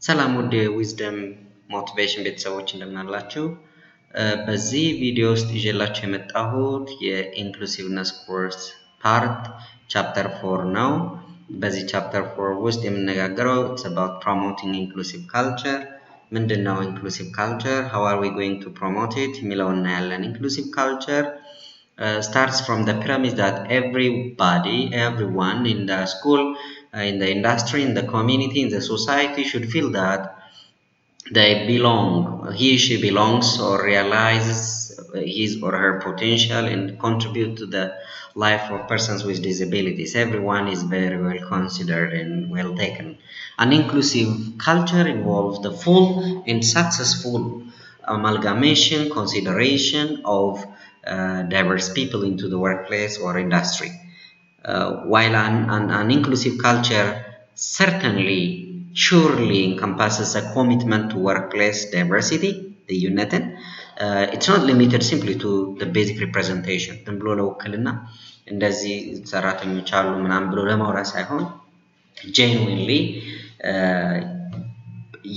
ሰላም ውድ ዊዝደም ሞቲቬሽን ቤተሰቦች እንደምን አላችሁ? በዚህ ቪዲዮ ውስጥ ይዤላችሁ የመጣሁት የኢንክሉሲቭነስ ኮርስ ፓርት ቻፕተር 4 ነው። በዚህ ቻፕተር 4 ውስጥ የምንነጋገረው it's about promoting inclusive culture። ምንድነው inclusive culture? How are we going to promote it? የሚለውን እናያለን። inclusive culture starts from the premise that everyone in the school, in the industry, in the community, in the society should feel that he or she belongs or realizes his or her potential and contribute to the life of persons with disabilities. Everyone is very well considered and well taken. An inclusive culture involves the full and successful amalgamation, consideration of diverse people into the workplace or industry. While an inclusive culture surely encompasses a commitment to workplace diversity, the unity, it's not limited simply to the basic representation. ዝም ብሎ ለውክልና እንደዚህ ሰራተኞች አሉ ምናምን ብሎ ለማውራት ሳይሆን genuinely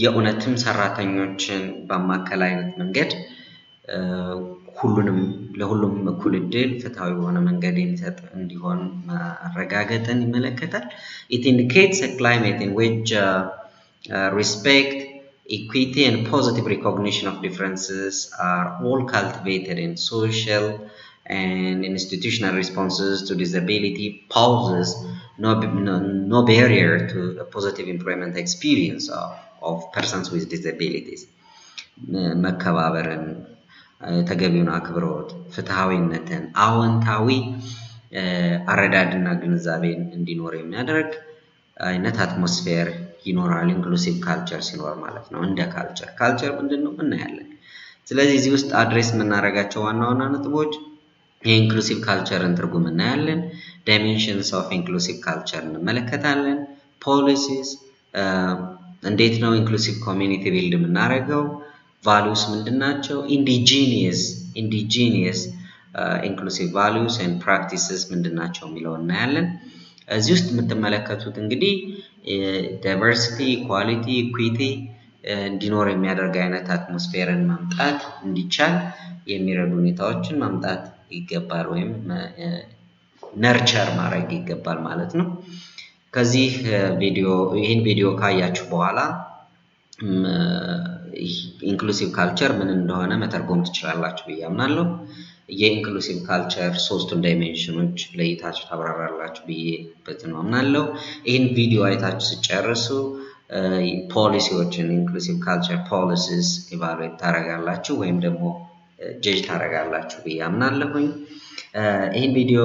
የእውነትም ሰራተኞችን በማከል አይነት መንገድ ለሁሉም እኩል ዕድል ፍትሃዊ በሆነ መንገድ የሚሰጥ እንዲሆን ማረጋገጥን ይመለከታል። It indicates a climate in which respect, equity, and positive recognition of differences are all cultivated in social and institutional responses to disability poses no barrier to a positive employment experience of persons with disabilities. መከባበርን ተገቢውን አክብሮት ፍትሃዊነትን አዎንታዊ አረዳድና ግንዛቤን እንዲኖር የሚያደርግ አይነት አትሞስፌር ይኖራል ኢንክሉሲቭ ካልቸር ሲኖር ማለት ነው። እንደ ካልቸር ምንድነው እናያለን። ስለዚህ እዚህ ውስጥ አድሬስ የምናደርጋቸው ዋና ዋና ነጥቦች የኢንክሉሲቭ ካልቸርን ትርጉም እናያለን። ዳይሜንሽንስ ኦፍ ኢንክሉሲቭ ካልቸር እንመለከታለን። ፖሊሲስ እንዴት ነው ኢንክሉሲቭ ኮሚኒቲ ቢልድ የምናደርገው? ቫሉስ ምንድናቸው? ኢንዲጂኒየስ ኢንክሉሲቭ ቫሉስ ኤንድ ፕራክቲስስ ምንድናቸው የሚለው እናያለን። እዚህ ውስጥ የምትመለከቱት እንግዲህ ዳይቨርሲቲ፣ ኢኳሊቲ፣ ኢኩዊቲ እንዲኖር የሚያደርግ አይነት አትሞስፌርን ማምጣት እንዲቻል የሚረዱ ሁኔታዎችን ማምጣት ይገባል ወይም ነርቸር ማድረግ ይገባል ማለት ነው። ከዚህ ይህን ቪዲዮ ካያችሁ በኋላ ኢንክሉሲቭ ካልቸር ምን እንደሆነ መተርጎም ትችላላችሁ ብዬ አምናለሁ። የኢንክሉሲቭ ካልቸር ሶስቱን ዳይሜንሽኖች ለይታችሁ ታብራራላችሁ ብዬ አምናለሁ። ይህን ቪዲዮ አይታችሁ ስጨርሱ ፖሊሲዎችን ኢንክሉሲቭ ካልቸር ፖሊሲስ ኢቫሉዌት ታደርጋላችሁ ወይም ደግሞ ጀጅ ታደርጋላችሁ ብዬ አምናለሁኝ። ይህን ቪዲዮ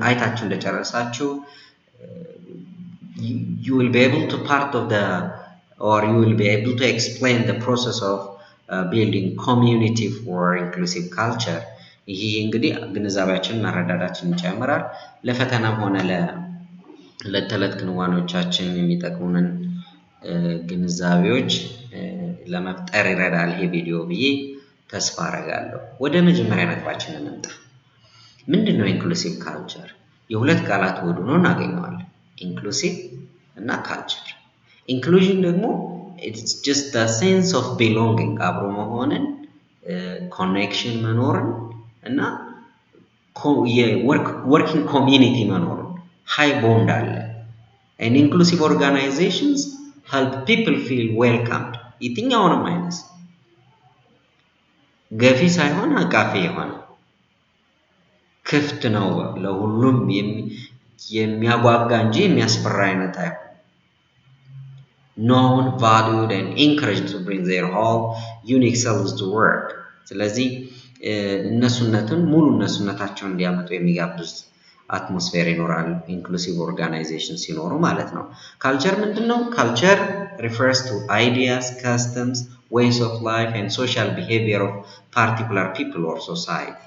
አይታችሁ እንደጨረሳችሁ you will be able to explain the process of building community for inclusive culture. ይሄ እንግዲህ ግንዛቤያችንን አረዳዳችንን ይጨምራል። ለፈተናም ሆነ ለተለት ክንዋኖቻችን የሚጠቅሙንን ግንዛቤዎች ለመፍጠር ይረዳል ይሄ ቪዲዮ ብዬ ተስፋ አደርጋለሁ። ወደ መጀመሪያ ነጥባችን እንምጣ። ምንድነው ኢንክሉሲቭ ካልቸር? የሁለት ቃላት ውህድ ሆኖ እናገኘዋለን። ኢንክሉሲቭ እና ካልቸር። ኢንክሉዥን ደግሞ it's just the sense of belonging አብሮ መሆንን ኮኔክሽን መኖርን እና የወርኪንግ ኮሚኒቲ መኖርን ሃይ ቦንድ አለ። and inclusive organizations help people feel welcomed የትኛውንም አይነት ገፊ ሳይሆን አቃፊ የሆነ ክፍት ነው ለሁሉም የሚያጓጓ እንጂ የሚያስፈራ አይነት አይሆን known, valued and encouraged to bring their whole unique selves to work. ስለዚህ እነሱነታቸውን እንዲያመጡ የሚጋብዝ አትሞስፌር ይኖራል ኢንክሉሲቭ ኦርጋናይዜሽን ሲኖሩ ማለት ነው። ካልቸር ምንድነው? ካልቸር refers to ideas, customs, ways of life and social behavior of particular people or society.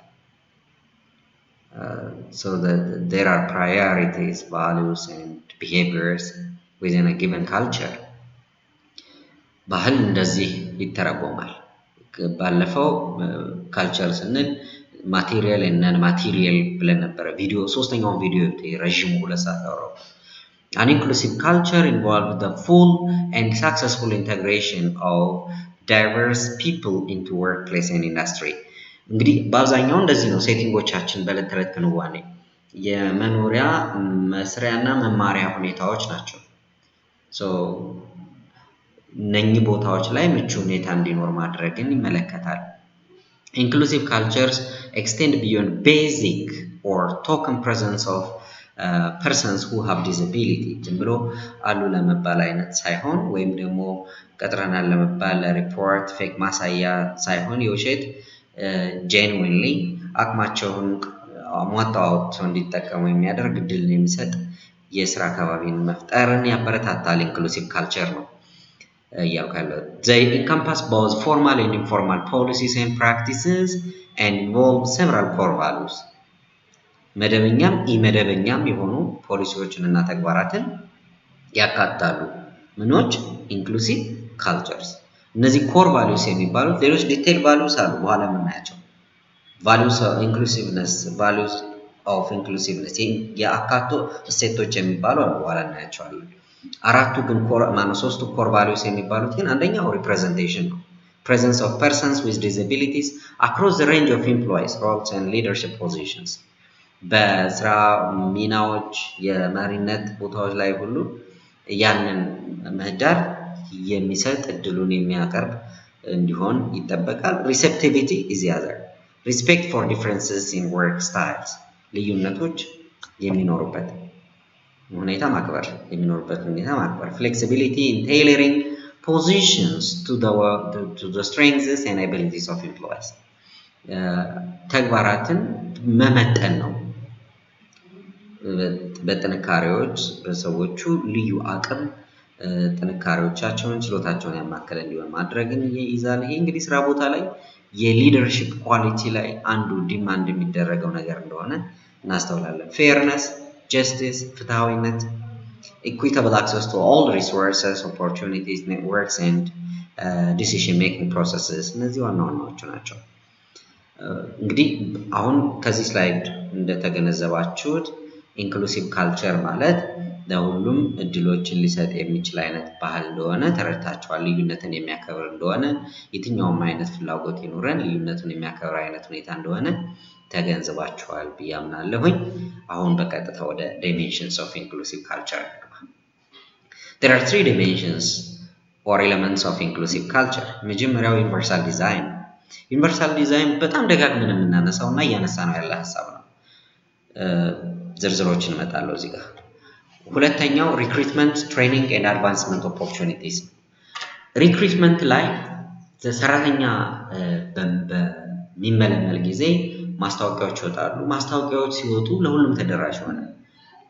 So that there are priorities, values and behaviors within a given culture. ባህል እንደዚህ ይተረጎማል። ባለፈው ካልቸር ስንል ማቴሪያል እና ማቴሪያል ብለን ነበር። ሶስተኛውን ቪዲዮ ረጅሙ 2 ሰዓት አወራው። An inclusive culture involves the full and successful integration of diverse people into workplace and industry. እንግዲህ በአብዛኛው እንደዚህ ነው ሴቲንጎቻችን በዕለት ተዕለት ክንዋኔ የመኖሪያ መስሪያና መማሪያ ሁኔታዎች ናቸው። እነኚህ ቦታዎች ላይ ምቹ ሁኔታ እንዲኖር ማድረግን ይመለከታል። Inclusive cultures extend beyond basic or token presence of persons who have disability ዝም ብሎ አሉ ለመባል አይነት ሳይሆን ወይም ደግሞ ቀጥረናል ለመባል ሪፖርት ፌክ ማሳያ ሳይሆን የውሸት genuinely አቅማቸውን ሟጣው እንዲጠቀሙ የሚያደርግ እድልን የሚሰጥ የስራ አካባቢን መፍጠርን ያበረታታል ኢንክሉሲቭ ካልቸር ነው እያልኩ ያለው። They encompass both formal and informal policies and practices and involve several core values. መደበኛም ኢመደበኛም የሆኑ ፖሊሲዎችንና ተግባራትን ያካትታሉ። ምኖች ኢንክሉሲቭ ካልቸርስ እነዚህ ኮር ቫልዩስ የሚባሉት ሌሎች ዲቴል ቫልዩስ አሉ በኋላ የምናያቸው values of inclusiveness values of inclusiveness የአካቶ እሴቶች የሚባሉ አሉ በኋላ እናያቸዋለን። አራቱ ግን ሶስቱ ኮር ቫልዩስ የሚባሉት ግን አንደኛው ሪፕሬዘንቴሽን ነው። presence of persons with disabilities across the range of employees roles and leadership positions በስራ ሚናዎች የመሪነት ቦታዎች ላይ ሁሉ ያንን ምህዳር የሚሰጥ እድሉን የሚያቀርብ እንዲሆን ይጠበቃል። receptivity is the other respect for differences in work styles ልዩነቶች የሚኖሩበት ሁኔታ ማክበር flexibility in tailoring positions to the strengths and abilities of employees ተግባራትን መመጠን ነው በጥንካሬዎች በሰዎቹ ልዩ አቅም ጥንካሬዎቻቸውን ችሎታቸውን ያማከለ እንዲሆን ማድረግን ይይዛል። ይሄ እንግዲህ ስራ ቦታ ላይ የሊደርሺፕ ኳሊቲ ላይ አንዱ ዲማንድ የሚደረገው ነገር እንደሆነ እናስተውላለን። ፌርነስ justice ፍትሃዊነት equitable access to all resources opportunities networks and decision making processes እነዚህ ዋና ዋናዎቹ ናቸው። እንግዲህ አሁን ከዚህ ስላይድ እንደተገነዘባችሁት ኢንክሉሲቭ ካልቸር ማለት ለሁሉም እድሎችን ሊሰጥ የሚችል አይነት ባህል እንደሆነ ተረድታችኋል። ልዩነትን የሚያከብር እንደሆነ የትኛውም አይነት ፍላጎት ይኑረን ልዩነትን የሚያከብር አይነት ሁኔታ እንደሆነ ተገንዝባችኋል ብዬ አምናለሁኝ። አሁን በቀጥታ ወደ dimensions of inclusive culture There are three dimensions or elements of inclusive culture. መጀመሪያው ዩኒቨርሳል ዲዛይን ዩኒቨርሳል ዲዛይን በጣም ደጋግመን የምናነሳውና እያነሳ ነው ያለ ሐሳብ ነው። ዝርዝሮችን እመጣለሁ እዚህ ጋር። ሁለተኛው ሪክሩትመንት ትሬኒንግ ኤንድ አድቫንስመንት ኦፖርቹኒቲስ ሪክሩትመንት ላይ ሰራተኛ በሚመለመል ጊዜ ማስታወቂያዎች ይወጣሉ። ማስታወቂያዎች ሲወጡ ለሁሉም ተደራሽ ሆነ።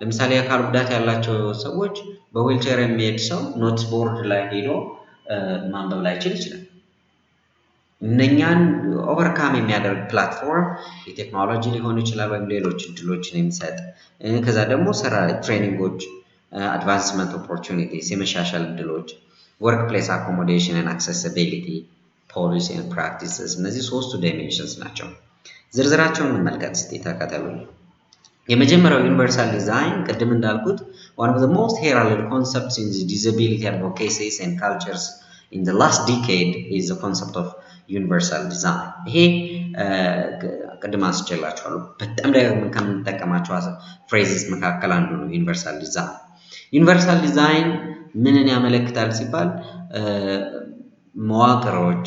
ለምሳሌ የአካል ጉዳት ያላቸው ሰዎች በዊልቸር የሚሄድ ሰው ኖትስ ቦርድ ላይ ሄዶ ማንበብ ላይችል ይችላል። እነኛን ኦቨርካም የሚያደርግ ፕላትፎርም የቴክኖሎጂ ሊሆን ይችላል ወይም ሌሎች እድሎችን የሚሰጥ ከዛ ደግሞ ስራ ትሬኒንጎች አድቫንስመንት ኦፖርቹኒቲስ የመሻሻል እድሎች ወርክ ፕሌስ አኮሞዴሽን ኤንድ አክሰሲቢሊቲ ፖሊሲ ኤንድ ፕራክቲስስ እነዚህ ሶስቱ ዳይሜንሽንስ ናቸው። ዝርዝራቸውን እንመልከት እስቲ ተከተሉኝ። የመጀመሪያው ዩኒቨርሳል ዲዛይን ቅድም እንዳልኩት one of the most heralded concepts in the disability advocacies and cultures in the last decade is the concept of universal design ይሄ ቅድም አስጨላችኋለሁ በጣም ደጋግመን ከምንጠቀማቸው ፍሬዝስ መካከል አንዱ ነው ዩኒቨርሳል ዲዛይን። ዩኒቨርሳል ዲዛይን ምንን ያመለክታል ሲባል መዋቅሮች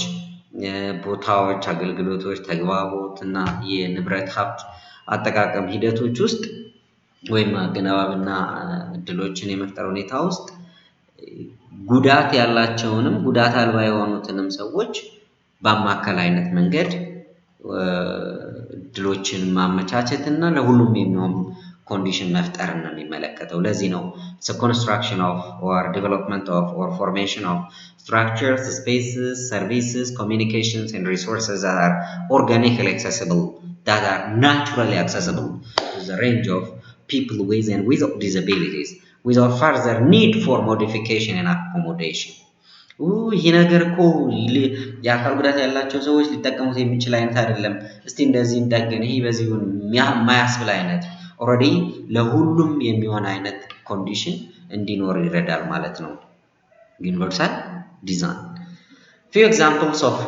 ቦታዎች አገልግሎቶች ተግባቦት እና የንብረት ሀብት አጠቃቀም ሂደቶች ውስጥ ወይም አገናባብና እድሎችን የመፍጠር ሁኔታ ውስጥ ጉዳት ያላቸውንም ጉዳት አልባ የሆኑትንም ሰዎች በማከል አይነት መንገድ እድሎችን ማመቻቸትና ለሁሉም የሚሆን ኮንዲሽን መፍጠር ነው የሚመለከተው። ለዚህ ነው construction of or development of or formation of structures, spaces, services, communications and resources that are organically accessible, that are naturally accessible to the range of people with and without disabilities without further need for modification and accommodation. ይሄ ነገር እኮ የአካል ጉዳት ያላቸው ሰዎች ሊጠቀሙት የሚችል አይነት አይደለም። እስቲ እንደዚህ እንደገና ይሄ በዚሁን ማያስብል አይነት ኦሬዲ ለሁሉም የሚሆን አይነት ኮንዲሽን እንዲኖር ይረዳል ማለት ነው። Universal design. Few examples of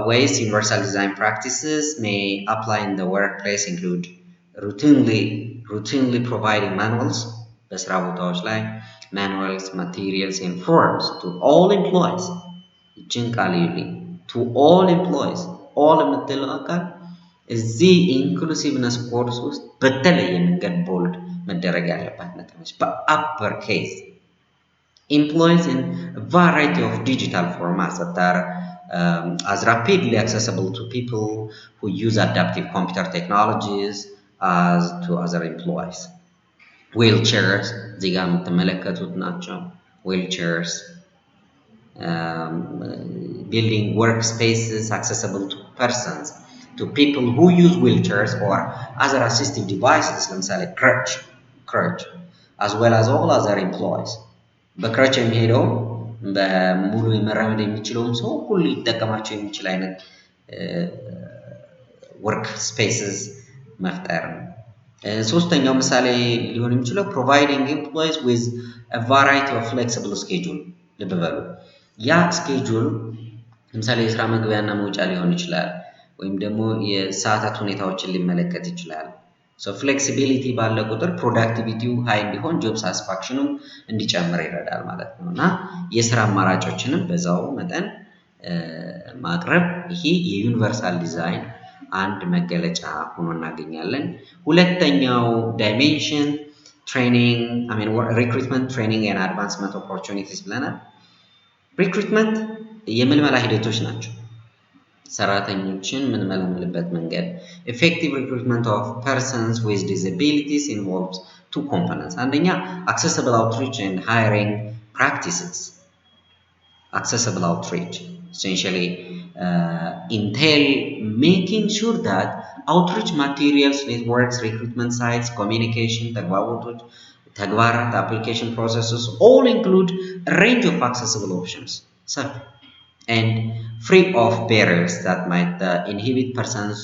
ways universal design practices may apply in the workplace include routinely providing manuals, በስራ ቦታዎች ላይ manuals, materials, and forms to all employees. ይችን ቃል to all employees, all የምትለው ቃል እዚህ ኢንክሉሲቭነስ ኮርስ ውስጥ በተለየ መንገድ ቦልድ መደረግ ያለባት ነጥቦች በአፐር ኬስ employs in a variety of digital formats that are as rapidly accessible to people who use adaptive computer technologies as to other employees. Wheelchairs, እዚህ ጋር የምትመለከቱት ናቸው። Wheelchairs, building workspaces accessible to persons, to people who use wheelchairs or other assistive devices, ለምሳሌ crutch, as well as all other employees. በክረች የሚሄደው በሙሉ መራመድ የሚችለውን ሰው ሁሉ ሊጠቀማቸው የሚችል አይነት ወርክ ስፔስስ መፍጠር ነው። ሶስተኛው ምሳሌ ሊሆን የሚችለው providing employees with a variety of flexible schedule ልብ በሉ ያ ስኬጁል ለምሳሌ የስራ መግቢያና መውጫ ሊሆን ይችላል ወይም ደግሞ የሰዓታት ሁኔታዎችን ሊመለከት ይችላል። So flexibility ባለ ቁጥር ፕሮዳክቲቪቲው ሃይ እንዲሆን ጆብ ሳቲስፋክሽኑ እንዲጨምር ይረዳል ማለት ነው እና የስራ አማራጮችንም በዛው መጠን ማቅረብ ይሄ የዩኒቨርሳል ዲዛይን አንድ መገለጫ ሆኖ እናገኛለን። ሁለተኛው ዳይሜንሽን ትሬኒንግ ሪክሩትመንት ትሬኒንግ ኤንድ አድቫንስመንት ኦፖርቹኒቲስ ብለናል። ሪክሩትመንት የምልመላ ሂደቶች ናቸው። ሰራተኞችን የምንመለምልበት መንገድ effective recruitment of persons with disabilities involves two components. አንደኛ accessible outreach and hiring practices. Accessible outreach essentially entail making sure that outreach materials, networks, recruitment sites, communication, ተግባራት, application processes all include a range of accessible options. And free of barriers that might inhibit persons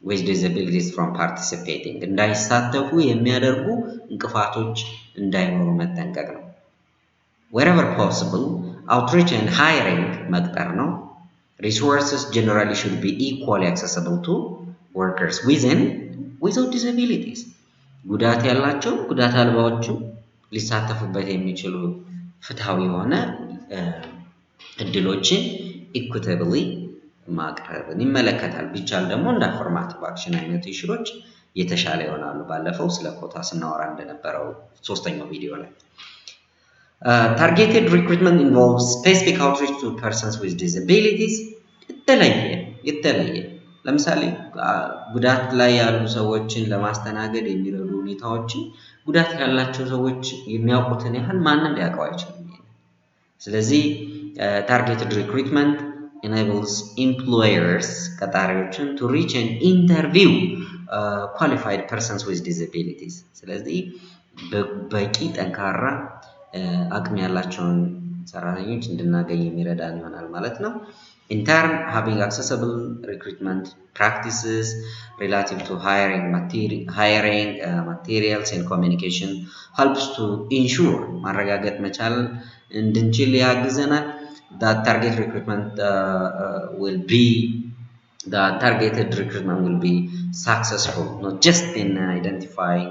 with disabilities from participating. እንዳይሳተፉ የሚያደርጉ እንቅፋቶች እንዳይኖሩ መጠንቀቅ ነው። Wherever possible, outreach and hiring መቅጠር ነው። Resources generally should be equally accessible to workers without disabilities. ጉዳት ያላቸው ጉዳት አልባዎቹ ሊሳተፉበት የሚችሉ ፍትሃዊ የሆነ እድሎችን ኢኩዊታብሊ ማቅረብን ይመለከታል። ቢቻል ደግሞ እንደ አፎርማቲቭ አክሽን አይነት ኢሹዎች የተሻለ ይሆናሉ። ባለፈው ስለ ኮታ ስናወራ እንደነበረው ሶስተኛው ቪዲዮ ላይ targeted recruitment involves specific outreach to persons with disabilities የተለየ ለምሳሌ ጉዳት ላይ ያሉ ሰዎችን ለማስተናገድ የሚረዱ ሁኔታዎችን ጉዳት ያላቸው ሰዎች የሚያውቁትን ያህል ማንም ሊያውቀው አይችልም። ስለዚህ targeted recruitment enables employers ቀጣሪዎችን to reach and interview qualified persons with disabilities. ስለዚህ በቂ ጠንካራ አቅም ያላቸውን ሰራተኞች እንድናገኝ የሚረዳን ይሆናል ማለት ነው። In turn, having accessible recruitment practices relative to hiring materials and communication helps to ensure ማረጋገጥ መቻል እንድንችል ያግዘናል that targeted recruitment will be successful not just in identifying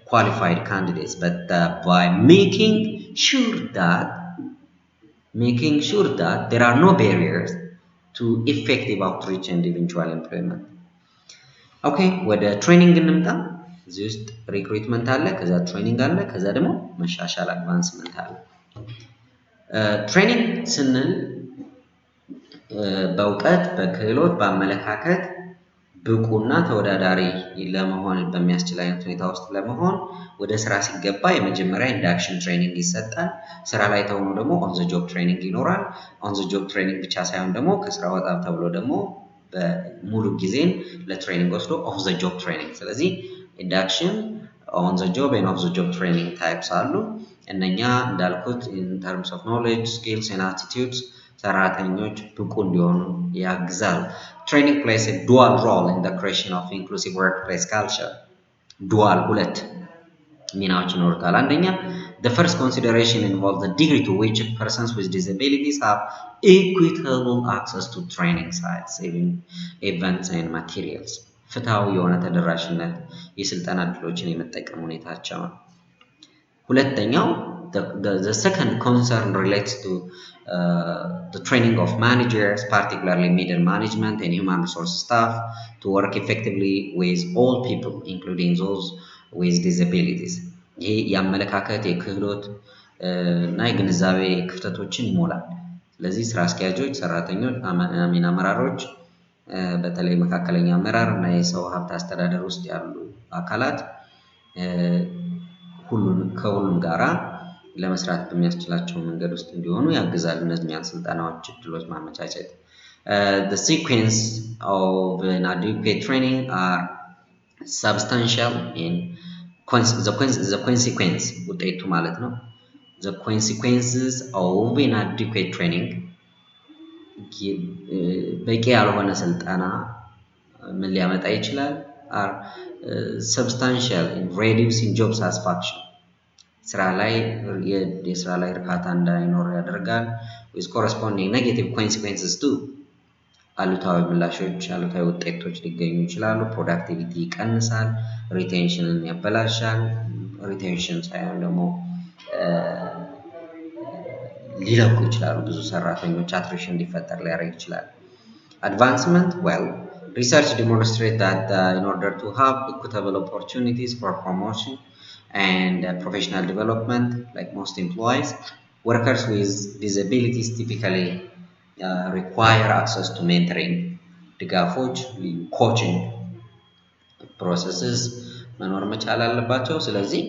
qualified candidates but by making sure that there are no barriers to effective outreach and eventual employment. Okay, ወደ ትሬኒንግ እንምጣ። እዚህ ውስጥ ሪክሩትመንት አለ፣ ከዛ ትሬኒንግ አለ፣ ከዛ ደግሞ መሻሻል አድቫንስመንት አለ። ትሬኒንግ ስንል በእውቀት፣ በክህሎት፣ በአመለካከት ብቁና ተወዳዳሪ ለመሆን በሚያስችል አይነት ሁኔታ ውስጥ ለመሆን ወደ ስራ ሲገባ የመጀመሪያ ኢንዳክሽን ትሬኒንግ ይሰጣል። ስራ ላይ ተሆኖ ደግሞ ኦን ዘ ጆብ ትሬኒንግ ይኖራል። ኦን ዘ ጆብ ትሬኒንግ ብቻ ሳይሆን ደግሞ ከስራ ወጣ ተብሎ ደግሞ በሙሉ ጊዜን ለትሬኒንግ ወስዶ ኦፍ ዘ ጆብ ትሬኒንግ። ስለዚህ ኢንዳክሽን፣ ኦን ዘ ጆብ ኤንድ ኦፍ ዘ ጆብ ትሬኒንግ ታይፕስ አሉ። እነኛ እንዳልኩት ኢን ተርምስ ኦፍ ኖሌጅ ስኪልስ ኤንድ አቲቲዩድስ ሰራተኞች ብቁ እንዲሆኑ ያግዛል። Training plays a dual role in the creation of inclusive workplace culture. ሁለት ሚናዎች ይኖሩታል። አንደኛ the first consideration involves the degree to which persons with disabilities have equitable access to training sites, events and materials. ፍትሃዊ የሆነ ተደራሽነት የስልጠና እድሎችን የመጠቀም ሁኔታቸው ነው። ሁለተኛው the second concern relates to the training of managers, particularly middle management and human resource staff, to work effectively with all people, including those with disabilities. ይሄ የአመለካከት የክህሎት እና የግንዛቤ ክፍተቶችን ይሞላል። ስለዚህ ስራ አስኪያጆች፣ ሰራተኞች፣ አመራሮች በተለይ መካከለኛ አመራር እና የሰው ሀብት አስተዳደር ውስጥ ያሉ አካላት ከሁሉም ጋራ ለመስራት በሚያስችላቸው መንገድ ውስጥ እንዲሆኑ ያግዛል። እነዚህን ስልጠናዎች እድሎች ማመቻቸት። The sequence of an adequate training are substantial in the consequence ውጤቱ ማለት ነው። The consequences of inadequate training በቂ ያልሆነ ስልጠና ምን ሊያመጣ ይችላል? are substantial in reducing job satisfaction የስራ ላይ እርካታ እንዳይኖር ያደርጋል። with corresponding negative consequences too አሉታዊ ምላሾች፣ አሉታዊ ውጤቶች ሊገኙ ይችላሉ። ፕሮዳክቲቪቲ ይቀንሳል፣ ሪቴንሽንን ያበላሻል። ሪቴንሽን ሳይሆን ደግሞ ሊለቁ ይችላሉ። ብዙ ሰራተኞች አትሪሽን እንዲፈጠር ሊያደርግ ይችላል። Advancement, well, research demonstrates that in order to have equitable opportunities for promotion and professional development, like most employees, workers with disabilities typically require access to mentoring, ድጋፎች፣ coaching processes መኖር መቻል አለባቸው። ስለዚህ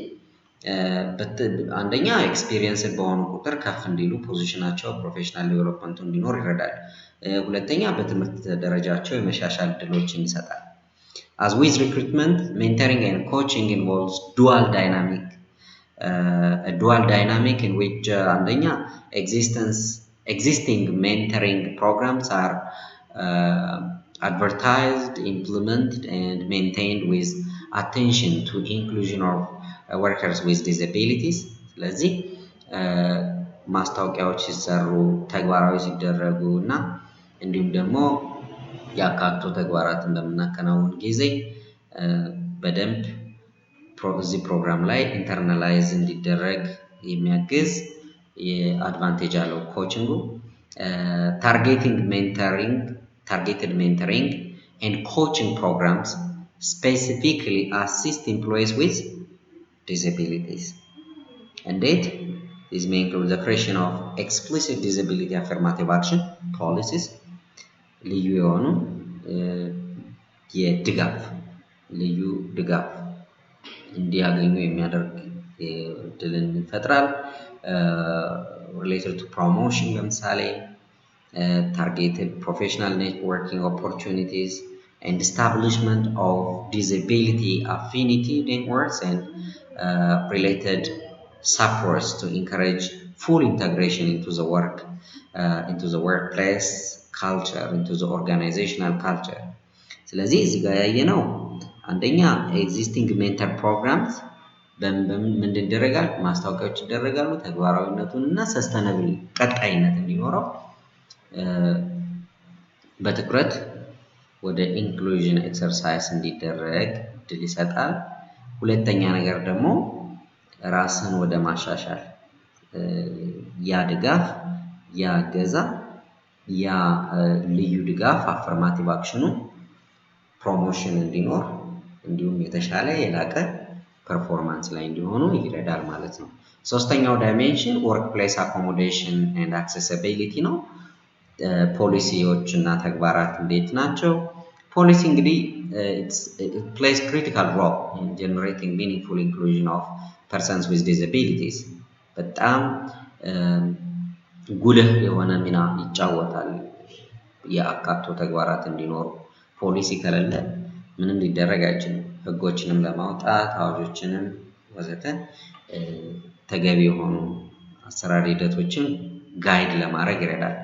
አንደኛ ኤክስፒሪየንስድ በሆኑ ቁጥር ከፍ እንዲሉ ፖዚሽናቸው ፕሮፌሽናል ዴቨሎፕመንቱ እንዲኖር ይረዳል። ሁለተኛ በትምህርት ደረጃቸው የመሻሻል እድሎችን ይሰጣል። As with recruitment, mentoring and coaching involves a dual dynamic in which አንደኛ existing mentoring programs are advertised, implemented and maintained with attention to inclusion of workers with disabilities. ስለዚህ ማስታወቂያዎች ሲሰሩ፣ ተግባራዊ ሲደረጉ እና እንዲሁም ደግሞ ያካቶ ተግባራትን በምናከናውን ጊዜ በደንብ እዚህ ፕሮግራም ላይ ኢንተርናላይዝ እንዲደረግ የሚያግዝ የአድቫንቴጅ አለው ኮችንጉ። targeted mentoring and coaching programs specifically assist employees with disabilities. እንዴት? This may include the creation of explicit disability affirmative action policies, ልዩ የሆኑ ልዩ ድጋፍ እንዲያገኙ የሚያደርግ እድልን ይፈጥራል። related to promotion ለምሳሌ targeted professional networking opportunities and establishment of disability affinity networks and related supports to encourage full integration into the workplace culture, into the organizational culture. ስለዚህ እዚህ ጋር ያየነው አንደኛ ኤግዚስቲንግ ሜንተር ፕሮግራምስ ምን ይደረጋል? ማስታወቂያዎች ይደረጋሉ። ተግባራዊነቱን እና ሰስተነብል ቀጣይነት እንዲኖረው በትኩረት ወደ ኢንክሉዥን ኤክሰርሳይዝ እንዲደረግ እድል ይሰጣል። ሁለተኛ ነገር ደግሞ ራስን ወደ ማሻሻል ያ ድጋፍ፣ ያ ገዛ፣ ያ ልዩ ድጋፍ አፈርማቲቭ አክሽኑ ፕሮሞሽን እንዲኖር እንዲሁም የተሻለ የላቀ ፐርፎርማንስ ላይ እንዲሆኑ ይረዳል ማለት ነው። ሶስተኛው ዳይሜንሽን ወርክ ፕሌስ አኮሞዴሽን ኤንድ አክሴሲቢሊቲ ነው። ፖሊሲዎች እና ተግባራት እንዴት ናቸው? ፖሊሲ እንግዲህ it plays critical role in generating meaningful inclusion of persons with disabilities. በጣም ጉልህ የሆነ ሚና ይጫወታል የአካቶ ተግባራት እንዲኖሩ። ፖሊሲ ከሌለ ምንም ሊደረግ አይችልም። ህጎችንም ለማውጣት አዋጆችንም ወዘተ ተገቢ የሆኑ አሰራር ሂደቶችን ጋይድ ለማድረግ ይረዳል።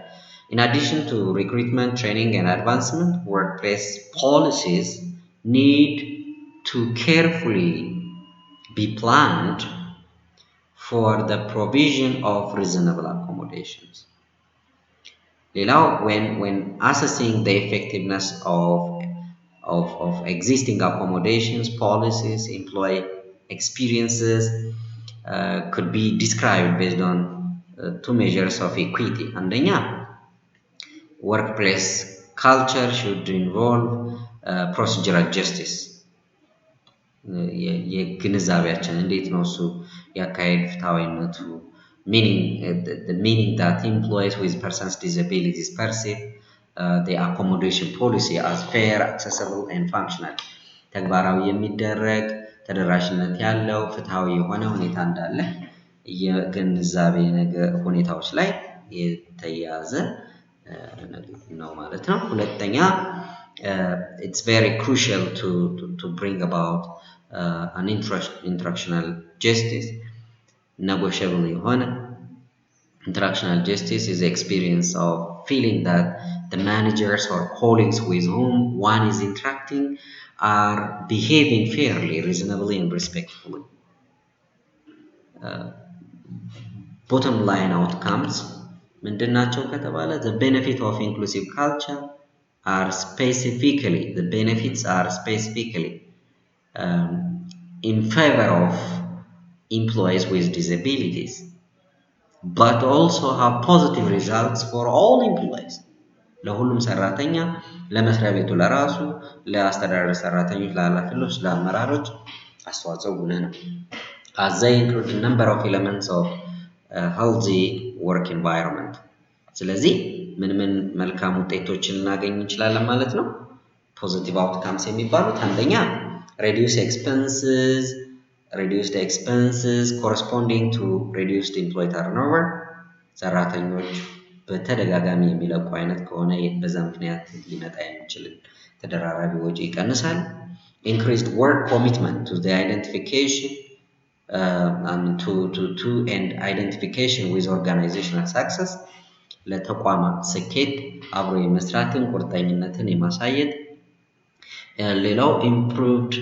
In addition to recruitment, training and advancement, workplace policies need to carefully be planned for the provision of reasonable accommodations. ሌላው when assessing the effectiveness of existing accommodations, policies, employee experiences could be described based on two measures of equity. አንደኛ, workplace culture should involve procedural justice. የግንዛቤያችን እንዴት ነው እሱ ያካሄድ ፍትሃዊነቱ the meaning that employees with persons disabilities perceive the accommodation policy as fair, accessible and functional. ተግባራዊ የሚደረግ ተደራሽነት ያለው ፍትሃዊ የሆነ ሁኔታ እንዳለ የግንዛቤ ሁኔታዎች ላይ የተያዘ ነው ማለት ነው። ሁለተኛ, it's very crucial to bring about an interactional justice. Negotiable የሆነ interactional justice is the experience of feeling that the managers or colleagues with whom one is interacting are behaving fairly, reasonably and respectfully. Bottom line outcomes ምንድናቸው ከተባለ the benefits of inclusive culture are specifically in favor of employees with disabilities, but also have positive results for all employees. ለሁሉም ሰራተኛ፣ ለመስሪያ ቤቱ ለራሱ፣ ለአስተዳደር ሰራተኞች፣ ለኃላፊዎች፣ ለአመራሮች አስተዋጽኦ ጉልህ ነው። As they include a number of elements of healthy work environment. ስለዚህ ምን መልካም ውጤቶችን ልናገኝ እንችላለን ማለት ነው? ፖዚቲቭ አውትካምስ የሚባሉት አንደኛ reduced expenses corresponding to reduced employee turnover. ሰራተኞች በተደጋጋሚ የሚለቁ አይነት ከሆነ በዛ ምክንያት ሊመጣ የሚችል ተደራራቢ ወጪ ይቀንሳል። Increased work commitment to the identification and identification with organizational success. ለተቋማት ስኬት አብሮ የመስራትን ቁርጠኝነትን የማሳየት። ሌላው improved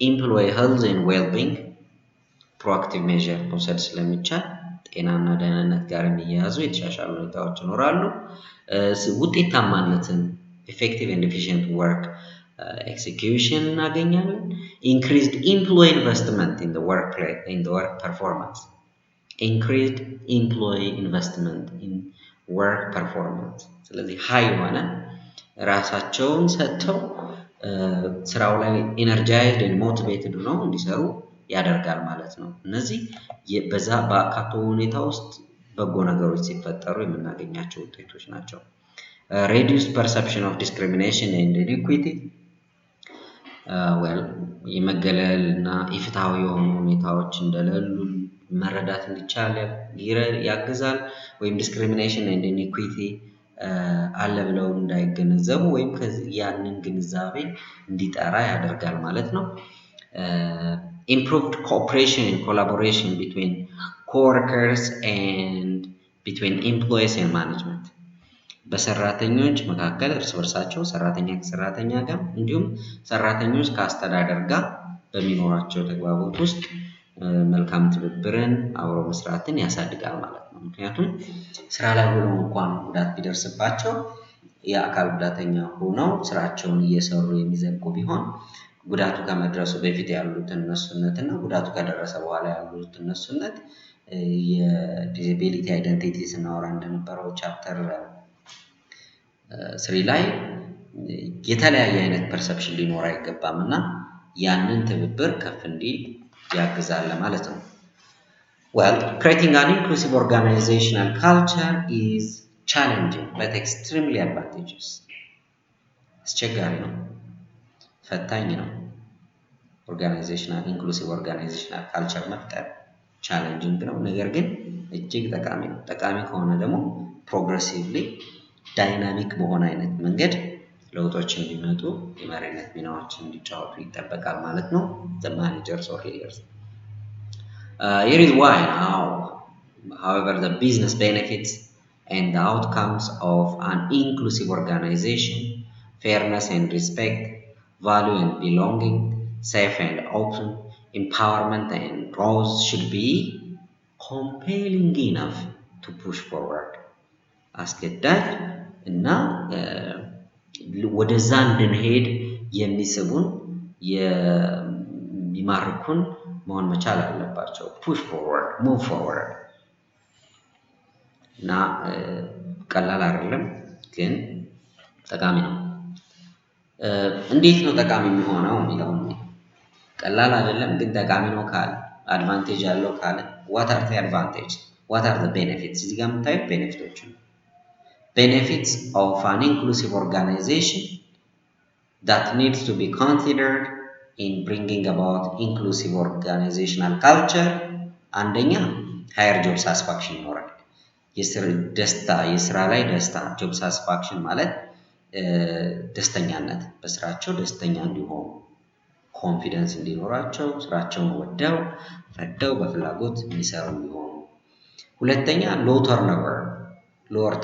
employee health and well-being. proactive measure መውሰድ ስለሚቻል ጤናና ደህንነት ጋር የሚያያዙ የተሻሻሉ ሁኔታዎች ይኖራሉ። ውጤታማነትን effective and efficient work execution እናገኛለን። increased employee investment in the work performance. increased employee investment in work performance. ስለዚህ ሃይ የሆነ ራሳቸውን ሰጥተው ስራው ላይ ኢነርጃይዝድ and motivated ነው እንዲሰሩ ያደርጋል ማለት ነው። እነዚህ በዛ በአካቶ ሁኔታ ውስጥ በጎ ነገሮች ሲፈጠሩ የምናገኛቸው ውጤቶች ናቸው። reduced perception of discrimination and inequity. የመገለል እና ኢፍትሃዊ የሆኑ ሁኔታዎች እንደሌሉ መረዳት እንዲቻል ያግዛል። ወይም discrimination and inequity አለ ብለው እንዳይገነዘቡ ወይም ያንን ግንዛቤ እንዲጠራ ያደርጋል ማለት ነው። improved cooperation and collaboration between co-workers and between employees and management. በሰራተኞች መካከል እርስ በርሳቸው ሰራተኛ ከሰራተኛ ጋር እንዲሁም ሰራተኞች ከአስተዳደር ጋር በሚኖራቸው ተግባቦት ውስጥ መልካም ትብብርን አብሮ መስራትን ያሳድጋል ማለት ነው። ምክንያቱም ስራ ላይ ሆነው እንኳን ጉዳት ቢደርስባቸው የአካል ጉዳተኛ ሆነው ስራቸውን እየሰሩ የሚዘልቁ ቢሆን ጉዳቱ ከመድረሱ በፊት ያሉት እነሱነት እና ጉዳቱ ከደረሰ በኋላ ያሉት እነሱነት የዲዛቢሊቲ አይደንቲቲ ስናወራ እንደነበረው ቻፕተር 3 ላይ የተለያየ አይነት ፐርሰፕሽን ሊኖር አይገባም እና ያንን ትብብር ከፍ እንዲል ያግዛል ማለት ነው። Well, creating an inclusive organizational culture is challenging but extremely advantageous. አስቸጋሪ ነው፣ ፈታኝ ነው። inclusive organizational culture መፍጠር ቻሌንጂንግ ነው፣ ነገር ግን እጅግ ጠቃሚ ነው። ጠቃሚ ከሆነ ደግሞ ፕሮግሬሲቭሊ ዳይናሚክ በሆነ አይነት መንገድ ለውጦች እንዲመጡ የመሪነት ሚናዎችን እንዲጫወቱ ይጠበቃል ማለት ነው። the managers or leaders. Here is why now, however, the business benefits and the outcomes of an inclusive organization, fairness and respect, value and belonging, safe and open, empowerment and growth should be compelling enough to push forward. አስገዳጅ እና ወደዛ እንድንሄድ የሚስቡን የሚማርኩን መሆን መቻል አለባቸው። push forward, move forward እና ቀላል አይደለም ግን ጠቃሚ ነው። እንዴት ነው ጠቃሚ የሚሆነው የሚለው ቀላል አይደለም ግን ጠቃሚ ነው ካለ አድቫንቴጅ አለው ካለ what are the advantage? What are the benefits? እዚህ ጋር የምታዩት ቤኔፊቶች ነው። Benefits of an inclusive organization that needs to be considered in bringing about inclusive organizational culture. አንደኛ higher job satisfaction ይኖራል። የስራ ላይ ደስታ job satisfaction ማለት ደስተኛነት በስራቸው ደስተኛ እንዲሆኑ ኮንፊደንስ እንዲኖራቸው ስራቸውን ወደው ፈደው በፍላጎት የሚሰሩ እንዲሆኑ። ሁለተኛ ሎወር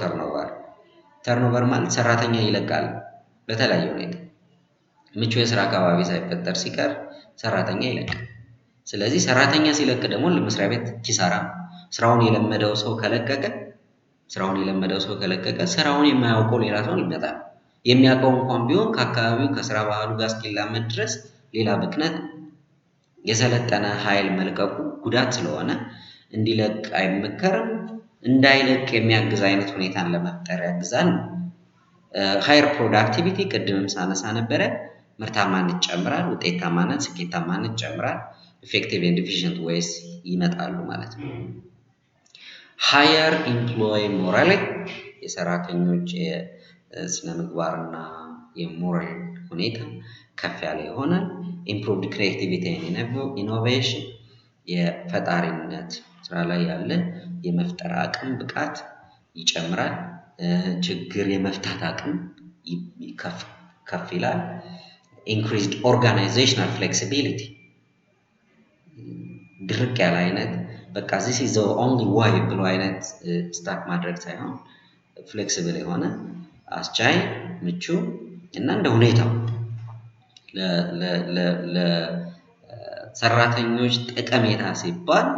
ተርኖቨር ማለት ሰራተኛ ይለቃል በተለያየ ሁኔታ ምቹ የስራ አካባቢ ሳይፈጠር ሲቀር ሰራተኛ ይለቃል። ስለዚህ ሰራተኛ ሲለቅ ደግሞ ለመስሪያ ቤት ኪሳራ ነው። ስራውን የለመደው ሰው ከለቀቀ ስራውን የማያውቀው ሌላ ሰው ይመጣል። የሚያውቀው እንኳን ቢሆን ከአካባቢው ከስራ ባህሉ ጋር እስኪላመድ ድረስ ሌላ ብክነት የሰለጠነ ኃይል መልቀቁ ጉዳት ስለሆነ እንዲለቅ አይመከርም። እንዳይለቅ የሚያግዝ አይነት ሁኔታን ለመፍጠር ያግዛል። ሃየር ፕሮዳክቲቪቲ ቅድምም ሳነሳ ነበረ። ምርታማነት ይጨምራል፣ ውጤታማነት፣ ስኬታማነት ይጨምራል። ኢፌክቲቭ ኤንድ ኤፊሽንት ዌይስ ይመጣሉ ማለት ነው። ሃየር ኢምፕሎይ ሞራሊቲ የሰራተኞች የስነ ምግባርና የሞራል ሁኔታ ከፍ ያለ ይሆናል። ኢምፕሩቭድ ክሬቲቪቲ ኤንድ ኢኖቬሽን የፈጣሪነት ስራ ላይ ያለ የመፍጠር አቅም ብቃት ይጨምራል። ችግር የመፍታት አቅም ከፍ ይላል። ኢንክሪዝድ ኦርጋናይዜሽናል ፍሌክሲቢሊቲ ድርቅ ያለ አይነት በቃ this is the only way ብሎ አይነት ስታክ ማድረግ ሳይሆን ፍሌክሲብል የሆነ አስቻይ ምቹ እና እንደ ሁኔታው ለሰራተኞች ጠቀሜታ ሲባል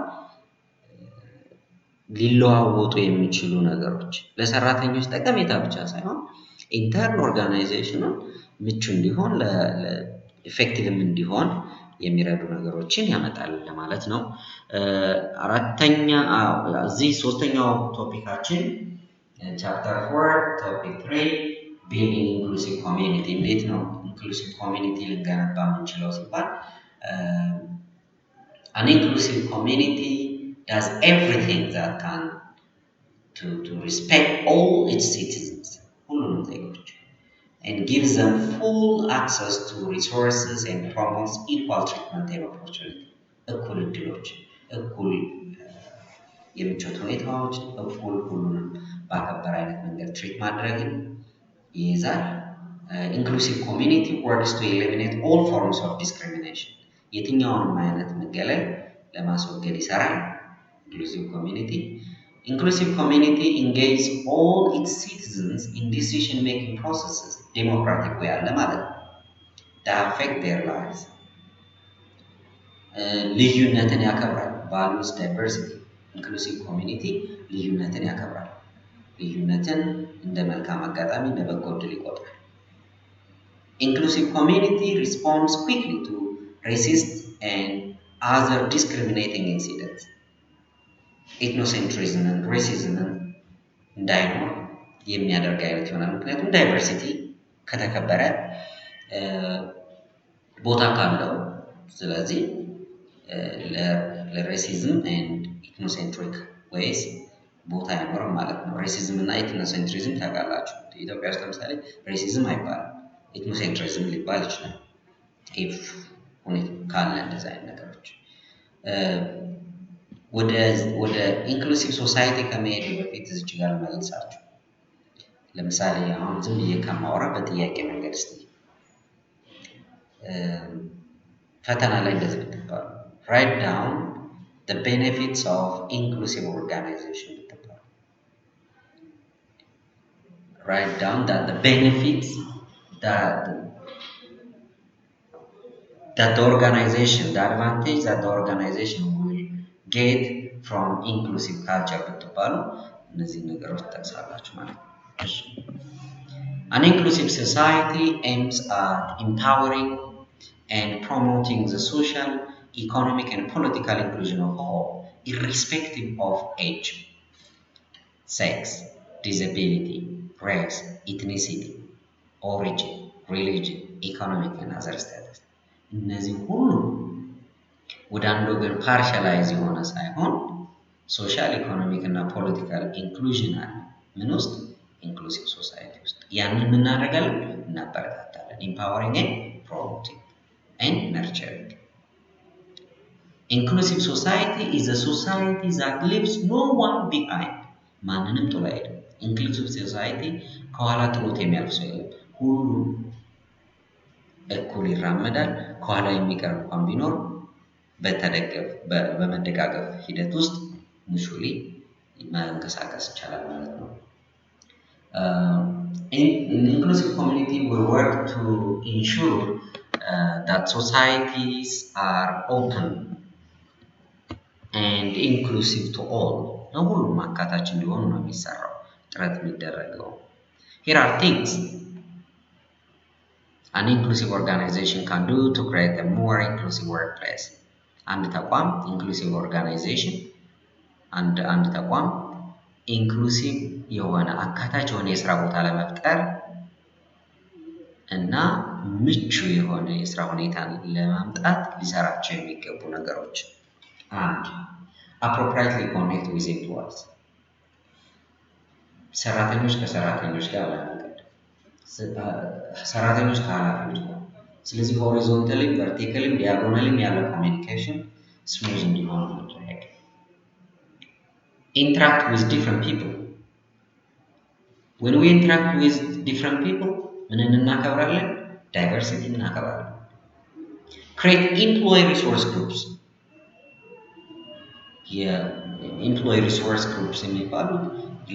ሊለዋወጡ የሚችሉ ነገሮች ለሰራተኞች ጠቀሜታ ብቻ ሳይሆን ኢንተርን ኦርጋናይዜሽኑን ምቹ እንዲሆን ኢፌክቲቭም እንዲሆን የሚረዱ ነገሮችን ያመጣል ለማለት ነው። እዚህ ሶስተኛው ቶፒካችን ቻፕተር 4 ቶፒክ 3 ቢልዲንግ ኢንክሉሲቭ ኮሚኒቲ እንዴት ነው ኢንክሉሲቭ ኮሚኒቲ ልንገነባ የምንችለው ሲባል an inclusive community does everything that can to respect all its citizens ሁሉንም ዜጎች and gives them full access to resources and promotes equal treatment and opportunity እኩል እድሎች እኩል የምቾት ሁኔታዎች እኩል ሁሉንም ባከበረ አይነት መንገድ ትሪት ማድረግን ይይዛል። ኢንክሉሲቭ ኮሚኒቲ works to eliminate all forms of discrimination የትኛውንም አይነት መገለል ለማስወገድ ይሰራል። Inclusive community engages all its citizens in decision-making processes democratic way አለ ማለት ነው that affect their lives ልዩነትን ያከብራል values diversity inclusive community ልዩነትን ያከብራል ልዩነትን እንደ መልካም አጋጣሚ እንደ በጎ ዕድል ይቆጥራል። Inclusive community responds quickly to racist and other discriminating incidents. Ethnocentrism and racism እንዳይኖር የሚያደርግ አይነት ይሆናል። ምክንያቱም ዳይቨርሲቲ ከተከበረ ቦታ ካለው ስለዚህ ለሬሲዝም ኤንድ ኢትኖሴንትሪክ ዌይስ ቦታ አይኖርም ማለት ነው። ሬሲዝም እና ኢትኖሴንትሪዝም ታውቃላችሁ። ኢትዮጵያ ውስጥ ለምሳሌ ሬሲዝም አይባልም፣ ኢትኖሴንትሪዝም ሊባል ይችላል። ኢፍ ሁኔታ ካለ እንደዛ አይነት ነገሮች ወደ ኢንክሉሲቭ ሶሳይቲ ከመሄድ በፊት እዚች ጋር መልሳችሁ ለምሳሌ አሁን ዝም ብዬ ከማወራ በጥያቄ መንገድ እስቲ ፈተና ላይ እንደዚህ ብትባሉ write down the benefits of inclusive organization ብትባሉ write down that the benefits that that the organization, the advantage that the organization will get from inclusive culture ብትባሉ እነዚህ ነገሮች ትጠቅሳላችሁ ማለት ነው። እሺ An inclusive society aims at empowering and promoting the social, economic, and political inclusion of all, irrespective of age, sex, disability, race, ethnicity, origin, religion, economic, and other status. እነዚህ ሁሉ ወደ አንድ ወገን ፓርሻላይዝ የሆነ ሳይሆን ሶሻል ኢኮኖሚክ እና ፖለቲካል ኢንክሉዥን አለ። ምን ውስጥ? ኢንክሉሲቭ ሶሳይቲ ውስጥ። ያንን እናደርጋለን፣ እናበረታታለን። ኢምፓወሪንግ ኤንድ ፕሮሞቲንግ ኤንድ ነርቸሪንግ። ኢንክሉሲቭ ሶሳይቲ ኢዝ አ ሶሳይቲ ዛት ሊቭስ ኖ ዋን ቢሃይንድ። ማንንም ጥሎ አይሄድም። ኢንክሉሲቭ ሶሳይቲ ከኋላ ጥሎት የሚያልፍ ሰው የለም። ሁሉም እኩል ይራመዳል። ከኋላ የሚቀር እንኳን ቢኖር በመደጋገፍ ሂደት ውስጥ ሙቹሊ መንቀሳቀስ ይቻላል ማለት ነው። An inclusive community will work to ensure that societies are open and inclusive to all. ለሁሉም አካታች እንዲሆኑ ነው የሚሰራው ጥረት የሚደረገው። Here are things an inclusive organization can do to create a more inclusive workplace. አንድ ተቋም ኢንክሉሲቭ ኦርጋናይዜሽን አንድ ተቋም ኢንክሉሲቭ የሆነ አካታች የሆነ የስራ ቦታ ለመፍጠር እና ምቹ የሆነ የስራ ሁኔታን ለማምጣት ሊሰራቸው የሚገቡ ነገሮች አንድ appropriately connect with employees ሰራተኞች ከሰራተኞች ጋር ለመንገድ ሰራተኞች ከኃላፊዎች ጋር ስለዚህ ሆሪዞንታሊም ቨርቲካሊም ዲያጎናሊም ያለ ኮሚኒኬሽን ስሙዝ እንዲሆን ማድረግ interact with different people when we interact with different people ምንን እናከብራለን ዳይቨርሲቲ እናከብራለን create employee resource groups የኤምፕሎይ ሪሶርስ ግሩፕስ የሚባሉት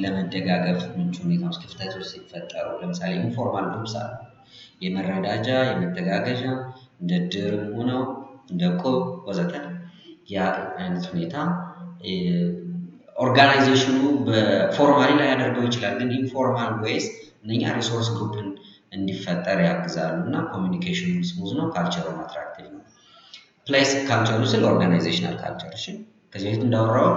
ለመደጋገፍ ምቹ ሁኔታዎች ክፍተቶች ሲፈጠሩ ለምሳሌ ኢንፎርማል ግሩፕስ አሉ የመረዳጃ የመተጋገዣ እንደ ድር ሆነው እንደ ቆብ ወዘተ ያ አይነት ሁኔታ ኦርጋናይዜሽኑ በፎርማሊ ላይ ያደርገው ይችላል ግን ኢንፎርማል ዌይስ እነኛ ሪሶርስ ግሩፕን እንዲፈጠር ያግዛሉና ኮሚኒኬሽኑ ስሙዝ ነው ካልቸሩ አትራክቲቭ ነው ፕሌስ ካልቸሩ ስለ ኦርጋናይዜሽናል ካልቸር እሺ ከዚህ በፊት እንዳወራው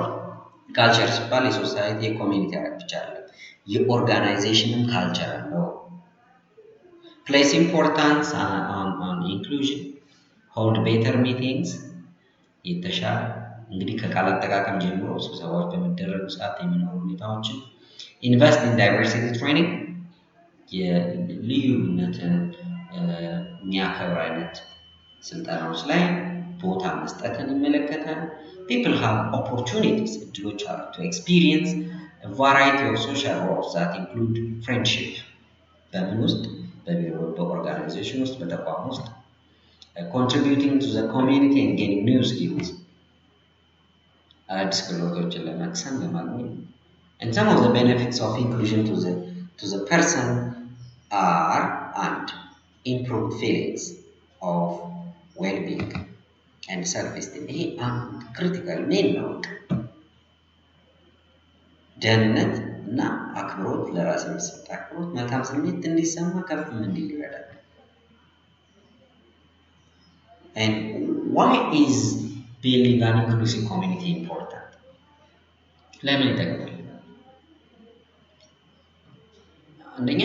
ካልቸር ሲባል የሶሳይቲ የኮሚኒቲ አረግ ብቻ አይደለም የኦርጋናይዜሽንም ካልቸር ነው place importance on inclusion hold better meetings የተሻለ እንግዲህ ከቃል አጠቃቀም ጀምሮ ስብሰባዎች በሚደረጉ ሰዓት የሚኖሩ ሁኔታዎችን invest in diversity training የልዩነትን የሚያከብር አይነት ስልጠናዎች ላይ ቦታ መስጠትን ይመለከታል people have opportunities እድሎች አሉ to experience a variety of social roles that include friendship በምን ውስጥ በቢሮ በኦርጋናይዜሽን ውስጥ በተቋም ውስጥ contributing to the community and gaining new skills አዲስ ክህሎቶችን ለመቅሰም ለማግኘት and some of the benefits of inclusion to the person are and improved feelings of well-being and self-esteem ይሄ አንድ ክሪቲካል ሜን ነው ደህንነት እና አክብሮት ለራስ የሚሰጥ አክብሮት መልካም ስሜት እንዲሰማ ከፍ እንዲል ይረዳል and why is building an inclusive community important ለምን ይጠቅማል አንደኛ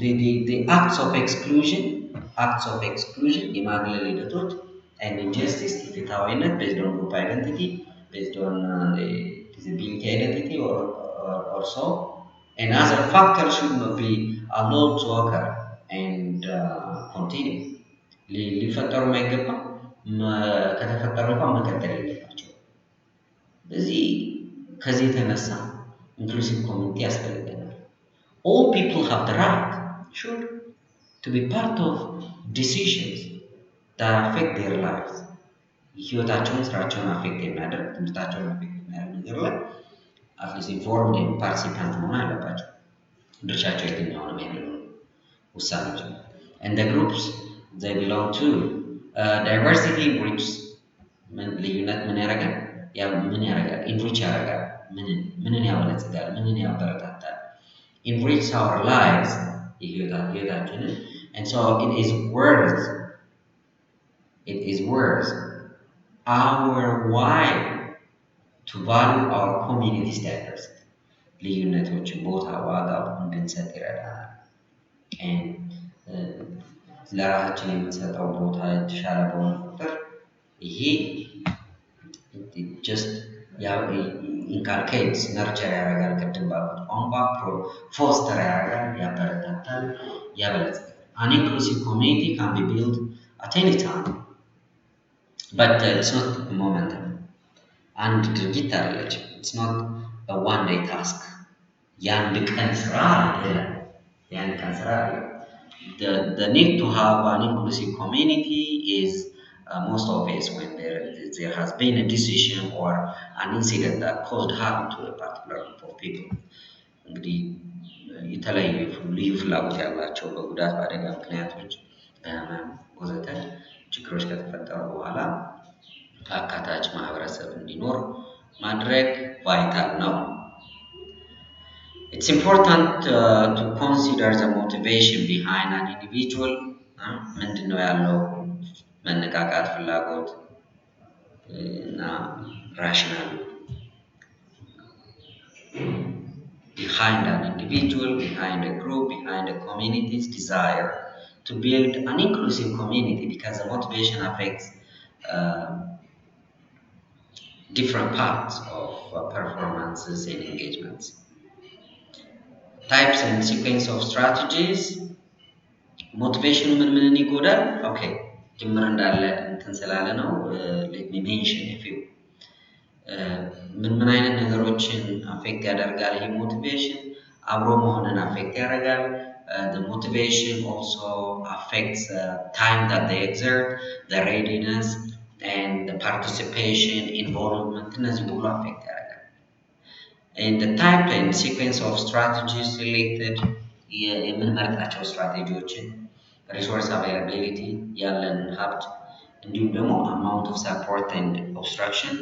the acts of exclusion የማግለል ሂደቶች and injustice ኢፍትሃዊነት based on group identity based on the disability identity or so and other factors should not be allowed to occur and continue ሊፈጠሩ ማይገባ ከተፈጠሩ እንኳን መቀጠል የለባቸው በዚህ ከዚህ የተነሳ inclusive community ያስፈልገናል all people have the right sure to be part of decisions that affect their lives ህይወታቸውን ስራቸውን አፌክት የሚያደርግ ትምህርታቸውን አፌክት የሚያደርግ ነገር ላይ አትሊስት ኢንፎርምድ ኤንድ ፓርቲሲፓንት መሆን አለባቸው ድርሻቸው የትኛው ነው የሚለው ውሳኔዎች and the groups they belong to ዳይቨርሲቲ ኢንሪችስ ልዩነት ምን ያደርጋል? ምን ያደርጋል? ኢንሪች ያደርጋል። ምንን ያበለጽጋል? ምንን ያበረታታል? enrich our lives ህይወታችንን and so it is worth our while to value our community standards ልዩነቶችን ቦታ ዋጋ እንድንሰጥ ይረዳናል and ለራሳችን የምንሰጠው ቦታ የተሻለ በሆነ ቁጥር ይሄ just inculcates nurture ያደርጋል ቅድም ባልኩት ቋንቋ foster ያደርጋል ያበረታታል ያበለጽጋል an inclusive community can be built at any time but it's not a moment አንድ ድርጊት አይደለችም it's not a one day task የአንድ ቀን ስራ አይደለም የአንድ ቀን ስራ አይደለም the need to have an inclusive community is most obvious when there has been a decision or an incident that caused harm to a particular group of people. እንግዲህ የተለያዩ ልዩ ፍላጎት ያላቸው በጉዳት በአደጋ ምክንያቶች በህመም ወዘተ ችግሮች ከተፈጠሩ በኋላ አካታች ማህበረሰብ እንዲኖር ማድረግ ቫይታል ነው። It's important to consider the motivation behind an individual. ምንድነው ያለው መነቃቃት ፍላጎት እና rational behind an individual, behind a group, behind a community's desire to build an inclusive community because the motivation affects different parts of performances and engagements. Types and sequence of strategies. Motivation ምንን ይጎዳል? Okay. ጅምር እንዳለ እንትን ስላለ ነው let me mention a few ምን አይነት ነገሮችን አፌክት ያደርጋል ይሄ ሞቲቬሽን አብሮ መሆንን አፌክት ያደርጋል the motivation also affects time that they exert the readiness and the participation involvement እነዚህ ሁሉ አፌክት ያደርጋል and the type and sequence of strategies related የምንመርጣቸው ስትራቴጂዎችን resource availability ያለን ሀብት እንዲሁም ደግሞ amount of support and obstruction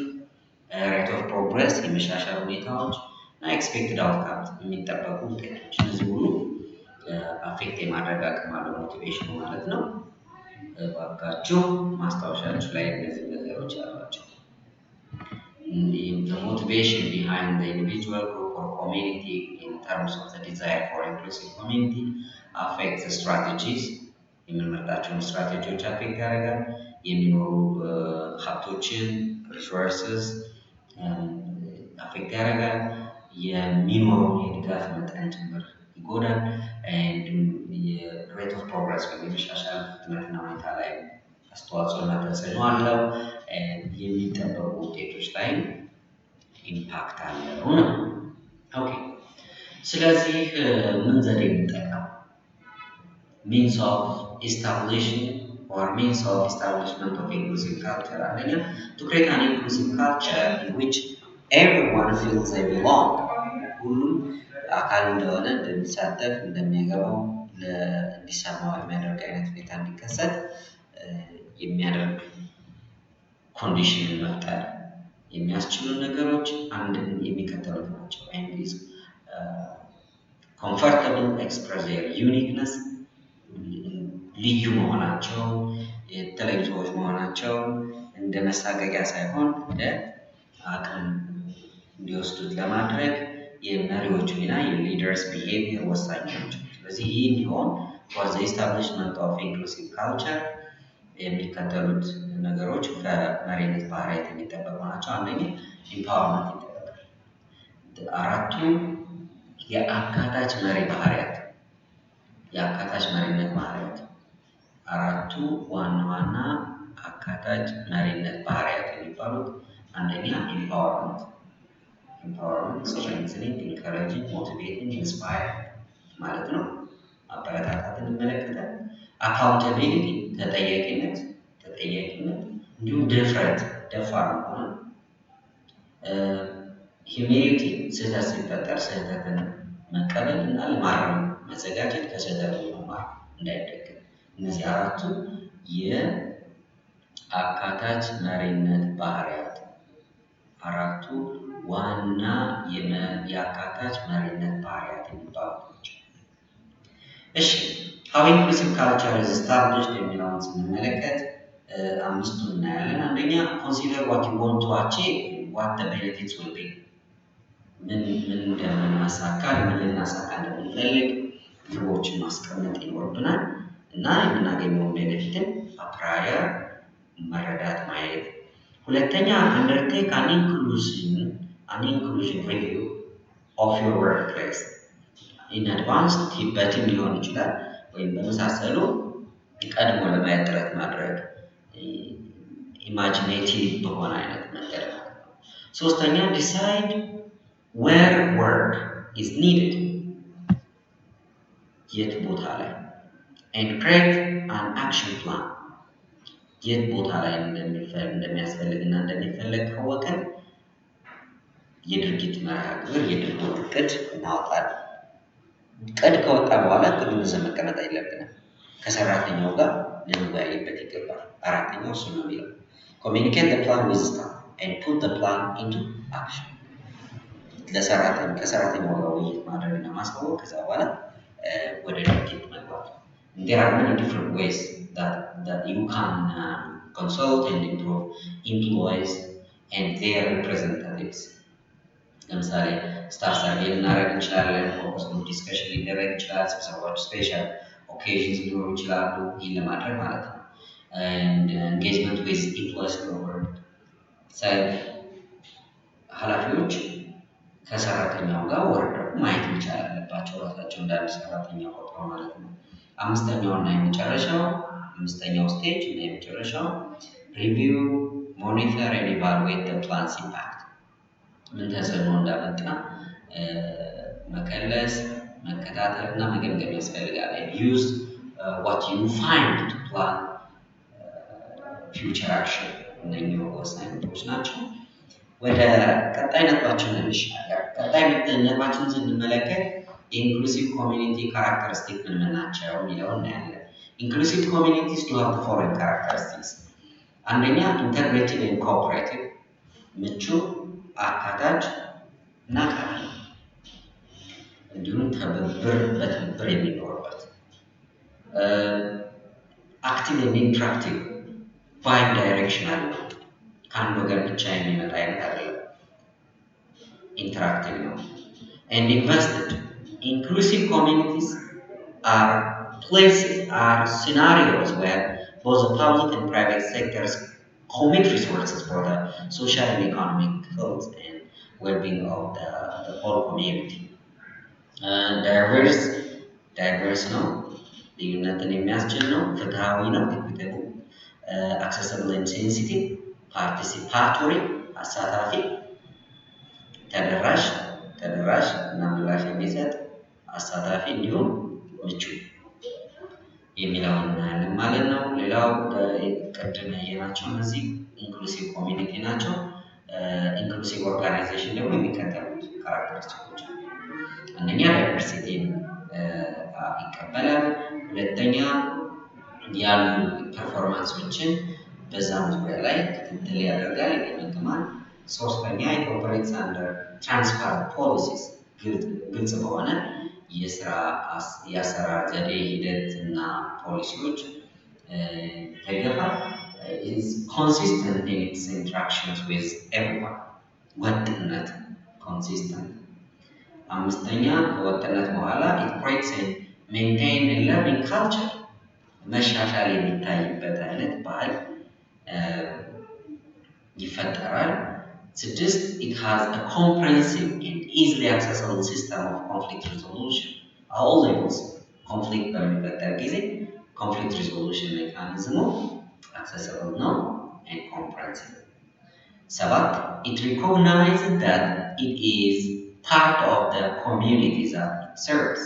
rate of progress የመሻሻል ሁኔታዎች እና expected outcomes የሚጠበቁ ውጤቶች እነዚህ ሁሉ አፌክት የማድረግ አቅም አለው ሞቲቬሽን ማለት ነው ባካችሁ ማስታወሻችሁ ላይ እነዚህ ነገሮች አሏቸው the motivation behind the individual group or community in terms of the desire for inclusive community affects the strategies የምንመርጣቸውን ስትራቴጂዎች አፌክት ያደርጋል የሚኖሩ ሀብቶችን ሪሶርስስ አፌክት ያደርጋል የሚኖረውን የድጋፍ መጠን ጭምር ይጎዳል የሬት ኦፍ ፕሮግረስ ወይም የመሻሻል ፍጥነትና ሁኔታ ላይ አስተዋጽኦና ተጽዕኖ አለው የሚጠበቁ ውጤቶች ላይ ኢምፓክት አለው ነው ኦኬ ስለዚህ ምን ዘዴ እንጠቀም means of establishing or means of establishment of inclusive culture አንደኛ to create an inclusive culture in which everyone feels they belong ሁሉም አካል እንደሆነ እንደሚሳተፍ እንደሚያገባው እንዲሰማው የሚያደርግ አይነት ሁኔታ እንዲከሰት የሚያደርግ ኮንዲሽን መፍጠር የሚያስችሉ ነገሮች አንድን የሚከተሉት ናቸው and is comfortable express their uniqueness ልዩ መሆናቸው የተለዩ ሰዎች መሆናቸው እንደ መሳቀቂያ ሳይሆን እንደ አቅም እንዲወስዱት ለማድረግ የመሪዎቹ ሚና የሊደርስ ቢሄቪየር ወሳኝ ናቸው ስለዚህ ይህ እንዲሆን for the establishment of inclusive culture የሚከተሉት ነገሮች ከመሪነት ባህሪያት የሚጠበቁ ናቸው አንደኛ ኢምፓወርመንት ይጠበቃል አራቱ የአካታች መሪ ባህሪያት የአካታች መሪነት ባህሪያት አራቱ ዋና አካታች መሪነት ባህሪያት የሚባሉት አንደኛ ኢምፓወርመንት strengthening encouraging motivating inspiring ማለት ነው አበረታታትን እንመለከታለን አካውንታቢሊቲ ተጠያቂነት እንዲሁም ድፍረት ደፋር መሆን ሂዩሚሊቲ ስህተት ሲፈጠር ስህተትን መቀበል እና ለማረም መዘጋጀት፣ ከስህተት መማር እንዳይደገም። እነዚህ አራቱ የአካታች መሪነት ባህሪያት ናቸው። ስለዚህ ኢምፓወርመንት ኢምፓወርመንት strengthening encouraging motivating inspiring ማለት ነው አካውንታቢሊቲ ተጠያቂነት እንዲሁም ድፍረት ደፋር መሆን ሂዩሚሊቲ ስህተት ሲፈጠር ስህተትን መቀበል እና ለማረም መዘጋጀት ከስህተት መማር እንዳይደገም። እነዚህ አራቱ አካታች መሪነት ባህሪያት አራቱ ዋና የአካታች መሪነት ባህሪያት የሚባሉ ናቸው። እሺ how inclusive culture is established የሚለውን ስንመለከት አምስቱን እናያለን። አንደኛ consider what you want to achieve, what the benefits will be. ምን እንደምናሳካ ምን ልናሳካ እንደምንፈልግ ግቦችን ማስቀመጥ ይኖርብናል እና የምናገኘውን ቤኔፊትን ፕራየር መረዳት ማየት። ሁለተኛ undertake an inclusion review of your workplace in advance በቲም ሊሆን ይችላል ወይም በመሳሰሉ ቀድሞ ለማየት ጥረት ማድረግ ኢማጂኔቲቭ በሆነ አይነት መንገድ ማለት ነው። ሶስተኛ decide where work is needed የት ቦታ ላይ and create an action plan የት ቦታ ላይ እንደሚያስፈልግና እንደሚፈለግ ካወቀን የድርጊት መርሃ ግብር የድርጊት እቅድ እናወጣለን። እቅድ ከወጣ በኋላ እቅዱን ይዘን መቀመጥ የለብንም። ከሰራተኛው ጋር ልንወያይበት ይገባል። አራተኛው እሱ ነው የሚለው communicate the plan with staff and put the plan into action ከሰራተኛው ጋር ውይይት ማድረግና ማሳወቅ ከዛ በኋላ ወደ ድርጊት መግባት። There are many different ways that you can consult and improve employees and their representatives. ለምሳሌ ስታፍ ሰርቬይ ልናደርግ እንችላለን። ፎከስ ግሩፕ ዲስከሽን ሊደረግ ይችላል። ስብሰባዎች ስፔሻል ኦኬዥንስ ሊኖሩ ይችላሉ። ይህን ለማድረግ ማለት ነው። ኤንጌጅመንት ዊዝ ኢምፕሎይስ ፎርወርድ ኃላፊዎች ከሰራተኛው ጋር ወርደው ማየት መቻል አለባቸው። ራሳቸው እንዳንድ ሰራተኛ ቆጥረው ማለት ነው። አምስተኛው ስቴጅ እና የመጨረሻው ሪቪው ሞኒተር ኤንድ ኢቫሉዌት ዘ ፕላንስ ኢምፓክት ምን ተጽዕኖ እንዳመጣ መከለስ መከታተል እና መገምገም ያስፈልጋል። use what you find to plan future action እነኚህ ወሳኝ ነጥቦች ናቸው። ወደ ቀጣይ ነጥባችን እንሻገር። ቀጣይ ነጥባችን ስንመለከት የኢንክሉሲቭ ኮሚኒቲ ካራክተሪስቲክ ምን ናቸው የሚለውን እናያለን። ኢንክሉሲቭ ኮሚኒቲስ do have the following characteristics. አንደኛ ኢንተግሬቲቭ ኤንድ ኮኦፐሬቲቭ ምቹ አካታች እና ቃል እንዲሁም በትብብር የሚኖርበት አክቲቭ ኤንድ ኢንተራክቲቭ ባይ ዳይሬክሽናል ነው። ከአንድ ወገን ብቻ የሚመጣ አይነት አይደለም። ኢንተራክቲቭ ነው። ኤንድ ኢንቨስትድ ኢንክሉሲቭ ኮሚኒቲስ are scenarios where both the public and private sectors commit resources for the social and economic health and well-being of the whole community. Diverse ነው፣ ልዩነትን የሚያስችል ነው፣ ፍትሃዊ ነው፣ equitable, accessible and sensitive, participatory አሳታፊ፣ ተደራሽ እና ምላሽ የሚሰጥ አሳታፊ እንዲሁም ምቹ የሚለውን እናያለን ማለት ነው። ሌላው ቅድም ያየናቸው እነዚህ ኢንክሉሲቭ ኮሚኒቲ ናቸው። ኢንክሉሲቭ ኦርጋናይዜሽን ደግሞ የሚከተሉት ካራክተሪስቲኮች አሉ። አንደኛ ዳይቨርሲቲን ይቀበላል። ሁለተኛ ያሉ ፐርፎርማንሶችን በዛም ዙሪያ ላይ ክትትል ያደርጋል፣ ይገመግማል። ሶስተኛ ኢንኮርፖሬትስ አንደር ትራንስፓረንት ፖሊሲስ ግልጽ በሆነ የአሰራር ዘዴ ሂደት እና ፖሊሲዎች ይደገፋል። is consistent in its interactions with everyone ወጥነት consistent። አምስተኛ ከወጥነት በኋላ it creates and maintain a learning culture መሻሻል የሚታይበት አይነት ባህል ይፈጠራል። ስድስት it has a comprehensive and easily accessible system of conflict resolution at all levels. conflict በሚፈጠር ጊዜ conflict resolution mechanism accessible ነው and comprehensive. ሰባት it recognizes that it is part of the community that it serves.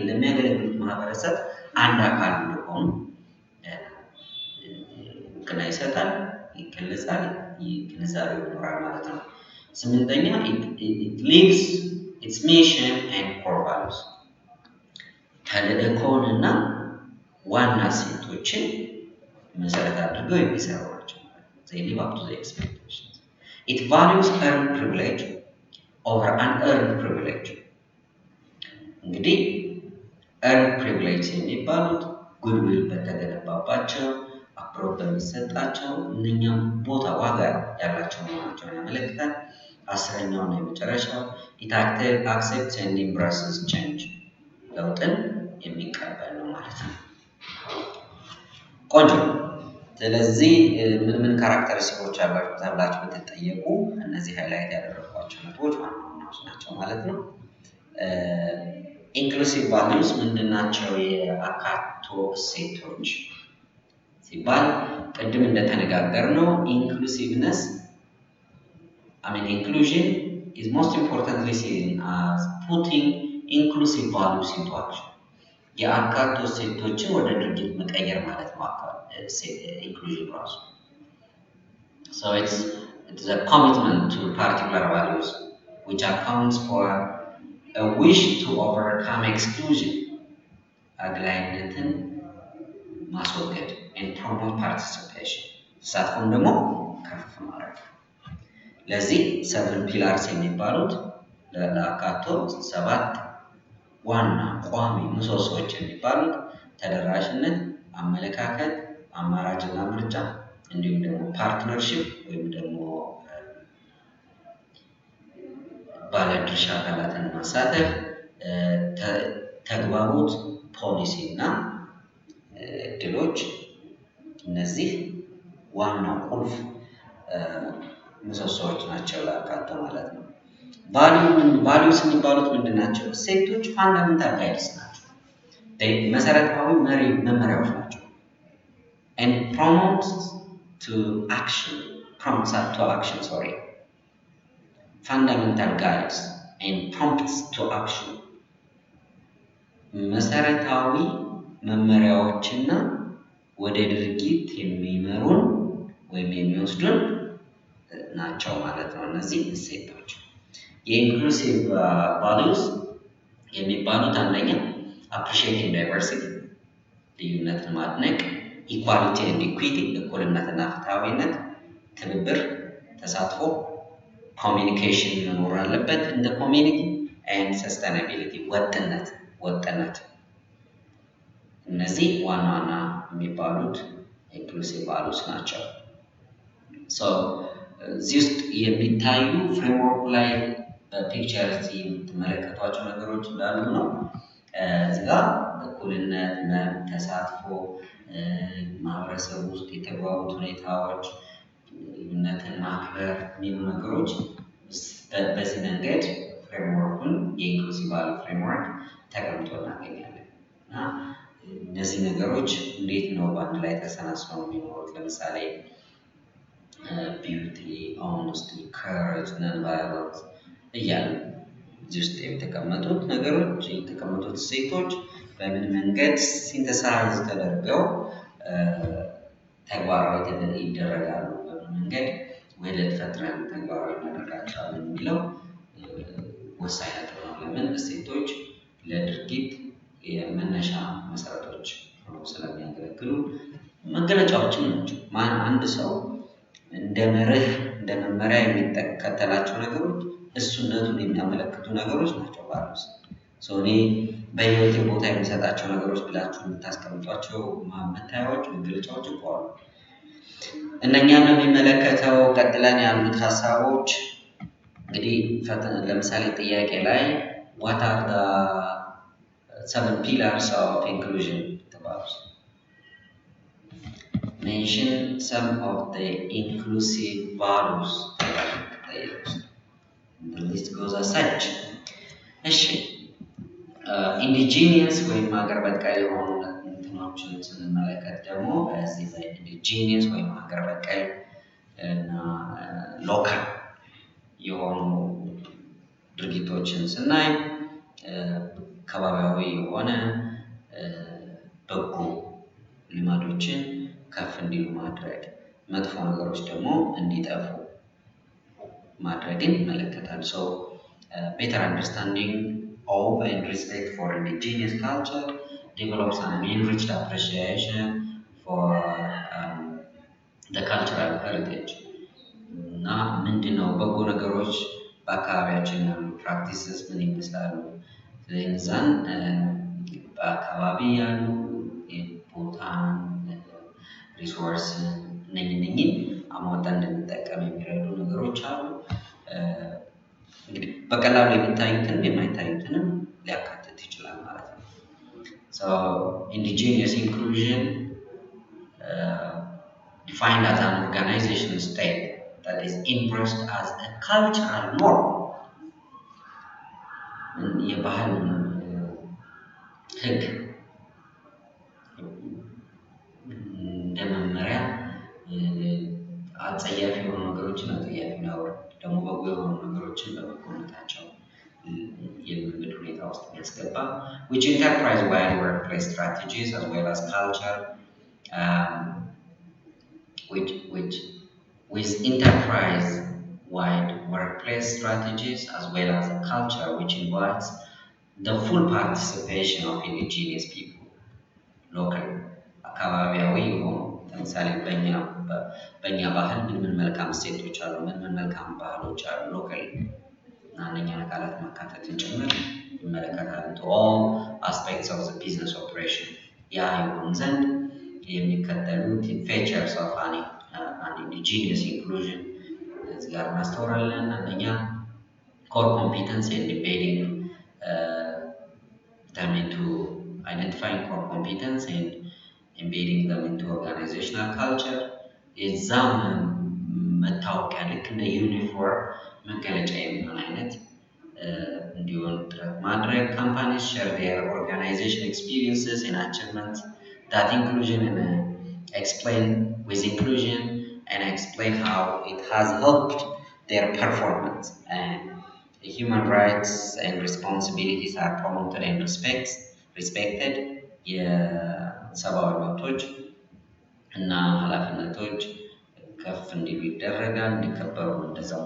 ለሚያገለግሉት ማህበረሰብ አንድ አካል እንደሆኑ እውቅና ይሰጣል፣ ይገለጻል፣ ግንዛቤ ይኖራል ማለት ነው። ስምንተኛ it lives its mission and core values ተልእኮን እና ዋና ሴቶችን መሰረት አድርገው የሚሰሩ ናቸው። They live up to the expectations. It values earned privilege over unearned privilege. እንግዲህ earned privilege የሚባሉት ጉድዊል በተገነባባቸው አፕሮቭ በሚሰጣቸው እነኛም ቦታ ዋጋ ያላቸው መሆናቸውን ያመለክታል። አስረኛውና የመጨረሻው it accepts and embraces change. ለውጥን የሚቀበል ነው ማለት ነው። ቆንጆ። ስለዚህ ምን ካራክተሪስቲኮች አሏቸው ተብላችሁ ብትጠየቁ እነዚህ ሃይላይት ያደረኳቸው ነጥቦች ዋናዎች ናቸው ማለት ነው። ኢንክሉሲቭ ቫልዩስ ምንድናቸው? የአካቶ እሴቶች ሲባል ቅድም እንደተነጋገርነው ኢንክሉሲቭነስ inclusion is most importantly seen as putting inclusive values into action. የአካቶ እሴቶችን ወደ ድርጊት መቀየር ማለት ነው inclusion ራሱ። So it's a commitment to particular values which accounts for a wish to overcome exclusion, አግላይነትን ማስወገድ and promote participation, ተሳትፎን ደግሞ ከፍ ማድረግ። ለዚህ 7 ፒላርስ የሚባሉት ለአካቶ 7 ዋና ቋሚ ምሰሶዎች የሚባሉት ተደራሽነት፣ አመለካከት፣ አማራጭና ምርጫ እንዲሁም ደግሞ ፓርትነርሺፕ ወይም ደግሞ ባለድርሻ አካላትን ማሳተፍ፣ ተግባቦት፣ ፖሊሲ እና እድሎች እነዚህ ዋና ቁልፍ ምሰሶዎች ናቸው ለአካቶ ማለት ነው። ቫልዩስ የሚባሉት ምንድናቸው? እሴቶች ፋንዳሜንታል ጋይድስ ናቸው። መሰረታዊ መመሪያዎች ናቸው። and prompts to action. Fundamental guides and prompts to action. መሰረታዊ መመሪያዎችና ወደ ድርጊት የሚመሩን ወይም የሚወስዱን ናቸው ማለት ነው እነዚህ እሴቶች። የኢንክሉሲቭ ቫልዩስ የሚባሉት አንደኛ appreciating diversity ልዩነትን ማድነቅ፣ equality and equity እኩልነትና ፍትሃዊነት፣ ትብብር፣ ተሳትፎ፣ communication መኖር አለበት እንደ community and sustainability ወጥነት እነዚህ ዋና የሚባሉት ኢንክሉሲቭ ቫልዩስ ናቸው። እዚህ ውስጥ የሚታዩ ፍሬምወርክ ላይ በፒክቸር የምትመለከቷቸው ነገሮች እንዳሉ ነው። እዚህ ጋር እኩልነት፣ መብት፣ ተሳትፎ፣ ማህበረሰብ ውስጥ የተግባቡት ሁኔታዎች፣ ልዩነትን ማክበር የሚሉ ነገሮች በዚህ መንገድ ፍሬምወርኩን የኢንክሉሲቭ ቫልዩ ፍሬምወርክ ተቀምጦ እናገኛለን። እና እነዚህ ነገሮች እንዴት ነው በአንድ ላይ ተሰናስለው የሚኖሩት? ለምሳሌ ቢዩቲ፣ ኦነስቲ፣ ከሬጅ፣ ነን ቫዮለንስ እያሉ እዚህ ውስጥ የተቀመጡት ነገሮች የተቀመጡት እሴቶች በምን መንገድ ሲንተሳይዝ ተደርገው ተግባራዊ ይደረጋሉ፣ በምን መንገድ ወለድ ፈጥረን ተግባራዊ እናደርጋቸዋለን የሚለው ወሳኝ ነጥብ ነው። ለምን እሴቶች ለድርጊት የመነሻ መሰረቶች ሆነው ስለሚያገለግሉ መገለጫዎችም ናቸው። አንድ ሰው እንደ መርህ እንደ መመሪያ የሚከተላቸው ነገሮች እሱነቱን የሚያመለክቱ ነገሮች ናቸው። ቫልዩስ እኔ በህይወቴ ቦታ የሚሰጣቸው ነገሮች ብላችሁ የምታስቀምጧቸው መታያዎች መገለጫዎች እኮ አሉ። እነኛን ነው የሚመለከተው። ቀጥለን ያሉት ሀሳቦች እንግዲህ ለምሳሌ ጥያቄ ላይ what are the 7 pillars of inclusion ተባሉት። mention some of the inclusive values the list goes as such. እሺ ኢንዲጂኒየስ ወይም ሀገር በቀል የሆኑ እንትኖችን ስንመለከት ደግሞ በዚህ ኢንዲጂኒየስ ወይም ሀገር በቀል እና ሎካል የሆኑ ድርጊቶችን ስናይ ከባቢያዊ የሆነ በጎ ልማዶችን ከፍ እንዲሉ ማድረግ፣ መጥፎ ነገሮች ደግሞ እንዲጠፉ ማድረግን ይመለከታል። better understanding of and respect for indigenous culture develops an enriched appreciation for the cultural heritage እና ምንድነው በጎ ነገሮች በአካባቢያችን ያሉ ፕራክቲስስ ምን ይመስላሉ እነዛን በአካባቢ ያሉ ቦታን ሪሶርስ እነኝን አሟጠን እንድንጠቀም የሚረዱ ነገሮች አሉ። እንግዲህ በቀላሉ የሚታዩትን የማይታዩትንም ሊያካትት ይችላል ማለት ነው። So indigenous inclusion defined as an organizational state that is embraced as a cultural norm. የባህል ህግ እንደ መመሪያ አጸያፊ የሆኑ ነገሮችን አጸያፊ ነው ደግሞ በጎ የሆኑ ነገሮችን በበጎነታቸው የልምድ ሁኔታ ውስጥ የሚያስገባ which enterprise wide workplace strategies as well as culture which with enterprise wide workplace strategies as well as a culture which invites the full participation of indigenous people locally. አካባቢያዊ የሆኑ ለምሳሌ በእኛ ባህል ምን መልካም እሴቶች አሉ፣ ምን መልካም ባህሎች አሉ ሎካሊ እና እነኛን አካላት ማካተትን ጭምር ይመለከታል። to all aspects of the business operation ያ ይሆን ዘንድ የሚከተሉት features of an indigenous inclusion እዚህ ጋር እናስተውላለን። አንደኛ core competence and embedding them into identifying core competence and embedding them into organizational culture የዛም መታወቂያ ልክ እንደ ዩኒፎርም መገለጫ የሚሆን አይነት እንዲሆን ጥረት ማድረግ companies share their organization experiences and achievements that inclusion and explain with inclusion and explain how it has helped their performance and human rights and responsibilities are promoted and respected የሰብአዊ መብቶች እና ኃላፊነቶች ከፍ እንዲሉ ይደረጋል እንዲከበሩ እንደዛው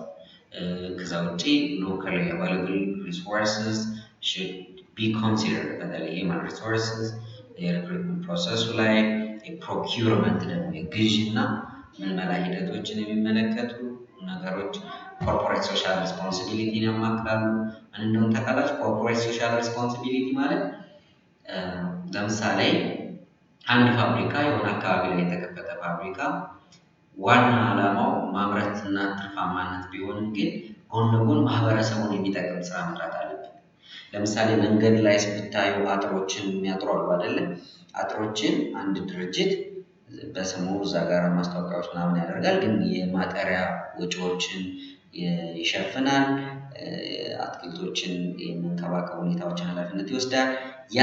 ከዛ ውጪ locally available resources should be considered በተለይ human resources የሪክሩትመንት ፕሮሰሱ ላይ የፕሮኪውርመንት ደግሞ የግዥና ምልመላ ሂደቶችን የሚመለከቱ ነገሮች ኮርፖሬት ሶሻል ሪስፖንሲቢሊቲን ያማክላሉ። ምን እንደሆነ ታውቃላችሁ? ኮርፖሬት ሶሻል ሪስፖንሲቢሊቲ ማለት ለምሳሌ አንድ ፋብሪካ የሆነ አካባቢ ላይ የተከፈተ ፋብሪካ ዋና ዓላማው ማምረትና ትርፋማነት ቢሆንም ግን ጎን ለጎን ማህበረሰቡን የሚጠቅም ስራ መስራት አለበት። ለምሳሌ መንገድ ላይ ስታዩ አጥሮችን የሚያጥሩ አሉ አይደለ? አጥሮችን አንድ ድርጅት በስሙ እዛ ጋር ማስታወቂያዎች ምናምን ያደርጋል፣ ግን የማጠሪያ ወጪዎችን ይሸፍናል፣ አትክልቶችን የመንከባከብ ሁኔታዎችን ኃላፊነት ይወስዳል። ያ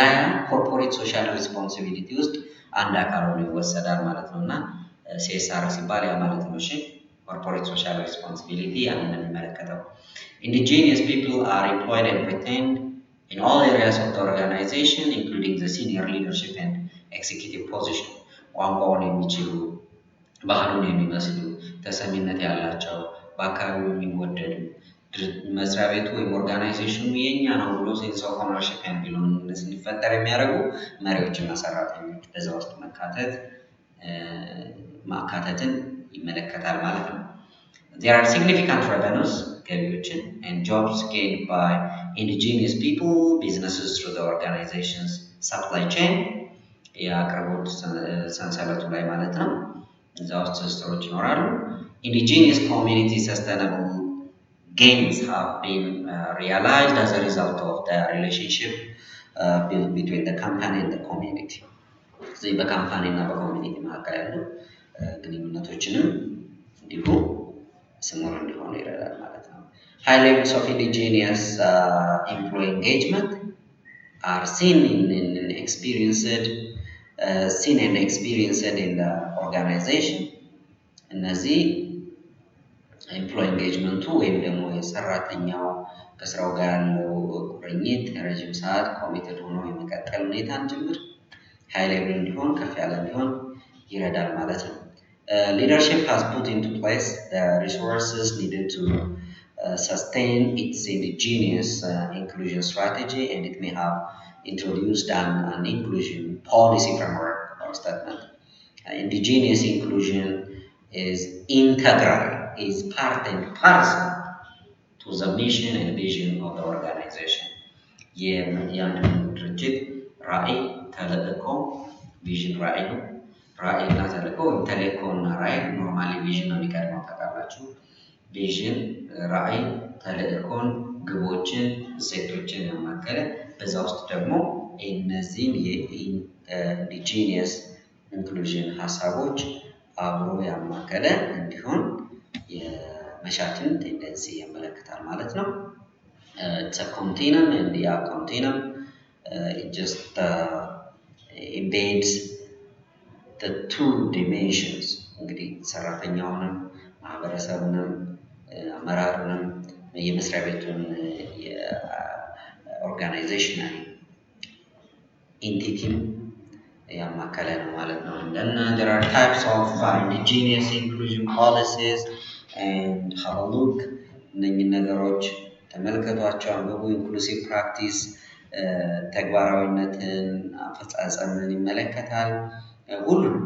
ኮርፖሬት ሶሻል ሪስፖንሲቢሊቲ ውስጥ አንድ አካል ሆኖ ይወሰዳል ማለት ነው እና ሲኤስአር ሲባል ያ ማለት ነው። እሺ ኮርፖሬት ሶሻል ሪስፖንሲቢሊቲ ያንን የሚመለከተው indigenous people are employed and retained in all areas of the organization including the senior leadership and executive position ቋንቋውን የሚችሉ ባህሉን የሚመስሉ ተሰሚነት ያላቸው በአካባቢው የሚወደዱ መስሪያ ቤቱ ወይም ኦርጋናይዜሽኑ የኛ ነው ብሎ ሴንስ ኦፍ ኦነርሺፕ and belongingness እንዲፈጠር የሚያደርጉ መሪዎችና ሰራተኞች በዛ ውስጥ ማካተትን ይመለከታል ማለት ነው። There are significant revenues ገቢዎችን and jobs gained by indigenous people, businesses through the organization's supply chain የአቅርቦት ሰንሰለቱ ላይ ማለት ነው። እዛ ውስጥ ትስስሮች ይኖራሉ። Indigenous community sustainable gains have been realized as a result of the relationship built between the company and the community. ስለዚህ በካምፓኒ እና በኮሚኒቲ መካከል ያሉ ግንኙነቶችንም እንዲሁ ስሙር እንዲሆኑ ይረዳል ማለት ነው። High levels of indigenous employee engagement are seen and experienced in the organization. እነዚህ ኤምፕሎይ ኤንጌጅመንቱ ወይም ደግሞ የሰራተኛው ከስራው ጋር ያለው ቁርኝት ረጅም ሰዓት ኮሚትድ ሆኖ የሚቀጥል ሁኔታን ጭምር ሃይ ሌቭል እንዲሆን ከፍ ያለ እንዲሆን ይረዳል ማለት ነው። Leadership has put into place the resources needed to sustain its indigenous inclusion strategy and it may have introduced an inclusion policy framework or statement. Indigenous inclusion is integral, is part and parcel to the mission and vision of the organization. የአንድ ድርጅት ራዕይ፣ ተልእኮ፣ ቪዥን ራዕይ ነው። ራዕይ እና ተልእኮ ተልእኮ እና ራዕይ ኖርማሊ ቪዥን ነው የሚቀድመው ታውቃላችሁ። ቪዥን ራዕይ ተልእኮን፣ ግቦችን፣ እሴቶችን ያማከለ በዛ ውስጥ ደግሞ እነዚህን የኢንዲጂኒየስ ኢንክሉዥን ሀሳቦች አብሮ ያማከለ እንዲሆን የመሻትን ቴንደንሲ ያመለክታል ማለት ነው። It's a continuum, and continuum it just embeds the two dimensions. እንግዲህ ሰራተኛውንም ማህበረሰቡንም አመራሩንም የመስሪያ ቤቱን የኦርጋናይዜሽናል ኢንቲቲ ያማከለ ነው ማለት ነው። And then there are types of indigenous inclusion policies, and have a look እነኚህ ነገሮች ተመልከቷቸው፣ አንብቡ። ኢንክሉሲቭ ፕራክቲስ ተግባራዊነትን፣ አፈጻጸምን ይመለከታል። ሁሉም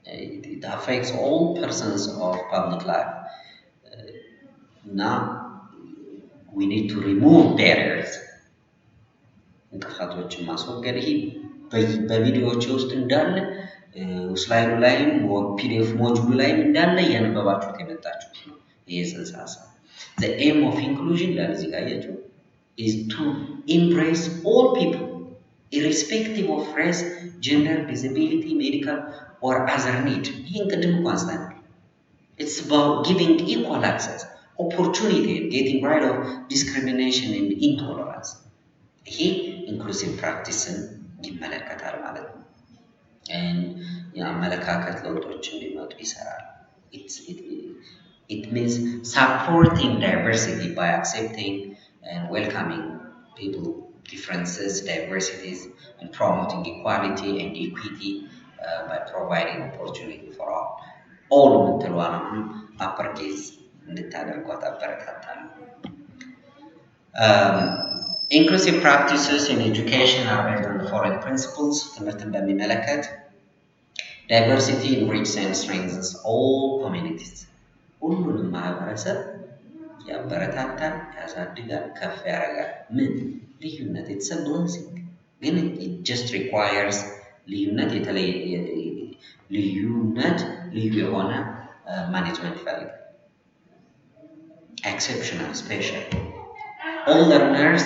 it affects all persons of public life. Now we need to remove barriers. እንቅፋቶችን ማስወገድ ይሄ በቪዲዮዎች ውስጥ እንዳለ ስላይዱ ላይም ፒዲኤፍ ሞጁሉ ላይም እንዳለ እያነበባችሁት የመጣችሁት ነው። ይሄ ጽንሰ ሀሳብ the aim of inclusion ለዚህ ጋር ያያችሁ is to embrace all people irrespective of race, gender, disability, medical or other need. ይሄን ቅድም እንኳን it's about giving equal access, opportunity, and getting rid of discrimination and intolerance. ይሄ ኢንክሉሲቭ ፕራክቲስን ይመለከታል ማለት ነው። የአመለካከት ለውጦች እንዲመጡ ይሰራል። It means supporting diversity by accepting and welcoming people, differences, diversities, and promoting equality and equity by providing opportunity for all. All ምትሏንም uppercase እንድታደርጓት አበረታታለሁ። Inclusive practices in education are based on the following principles. ትምህርትን በሚመለከት diversity enriches and strengthens all communities. ሁሉንም ማህበረሰብ ያበረታታል፣ ያሳድጋል፣ ከፍ ያደርጋል። ምን ልዩነት it's a blessing ግን it just requires ልዩነት ልዩ የሆነ ማኔጅመንት ይፈልጋል። exceptional, special. All learners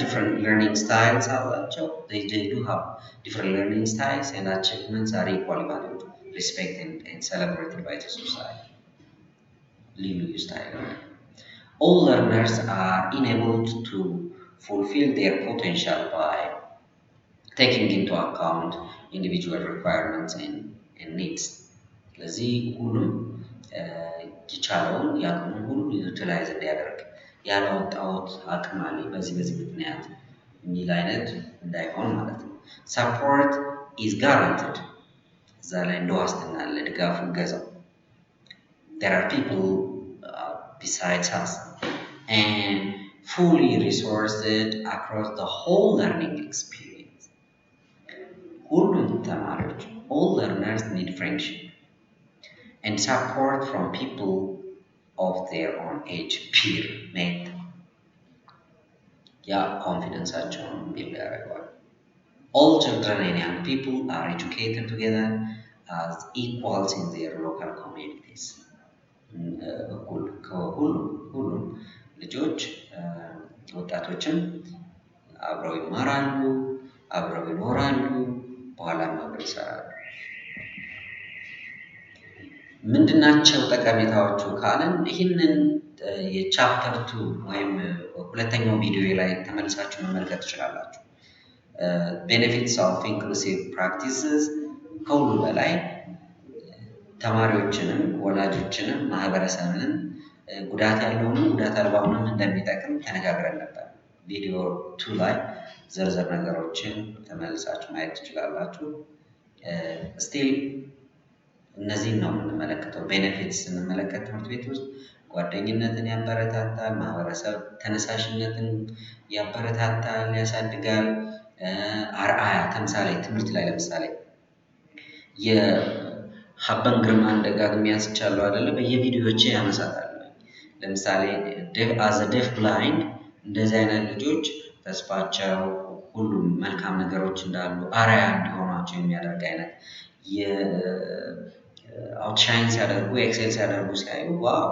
different learning styles አላቸው. They do have different learning styles, and achievements are equally valued, respected, and celebrated by the society. ልዩ style. All learners are enabled to fulfill their potential by taking into account individual requirements and needs. ስለዚህ ሁሉም የቻለውን ያቅሙን ሁሉ ዩቲላይዝ እንዲያደርግ ያላወጣሁት አቅም አለ በዚህ ምክንያት የሚል አይነት እንዳይሆን ማለት ነው። Support is guaranteed. እዛ ላይ እንደ ዋስትና አለ፣ ድጋፉ ገዛው። There are people besides us and fully resourced across the whole learning experience. ሁሉም ተማሪዎች all learners need friendship and support from people of their own age, peer, mate. Confidence build ያደርገዋል። All children and young people are educated together as equals in their local communities. ሁሉም ልጆች ወጣቶችም አብረው ይማራሉ፣ አብረው ይኖራሉ፣ በኋላም አብረው ይሰራሉ። ምንድናቸው ጠቀሜታዎቹ ካለን ይህንን የቻፕተር 2 ወይም ሁለተኛው ቪዲዮ ላይ ተመልሳችሁ መመልከት ትችላላችሁ። ቤኔፊትስ ኦፍ ኢንክሉሲቭ ፕራክቲስስ ከሁሉ በላይ ተማሪዎችንም ወላጆችንም ማህበረሰብንም ጉዳት ያለውንም ጉዳት አልባውንም እንደሚጠቅም ተነጋግረን ነበር። ቪዲዮ 2 ላይ ዝርዝር ነገሮችን ተመልሳችሁ ማየት ትችላላችሁ። ስቲል እነዚህን ነው የምንመለከተው። ቤኔፊትስ ስንመለከት ትምህርት ቤት ውስጥ ጓደኝነትን ያበረታታል፣ ማህበረሰብ ተነሳሽነትን ያበረታታል፣ ያሳድጋል። አርአያ ተምሳሌ ትምህርት ላይ ለምሳሌ ሀበን ግርማን ደጋግሜ አንስቻለሁ አይደለ? በየቪዲዮዎቼ ያነሳታል። ለምሳሌ as a deaf blind እንደዚህ አይነት ልጆች ተስፋቸው ሁሉም መልካም ነገሮች እንዳሉ አርአያ እንዲሆናቸው የሚያደርግ አይነት outshine ሲያደርጉ ኤክሴል ሲያደርጉ ሲያዩ ዋው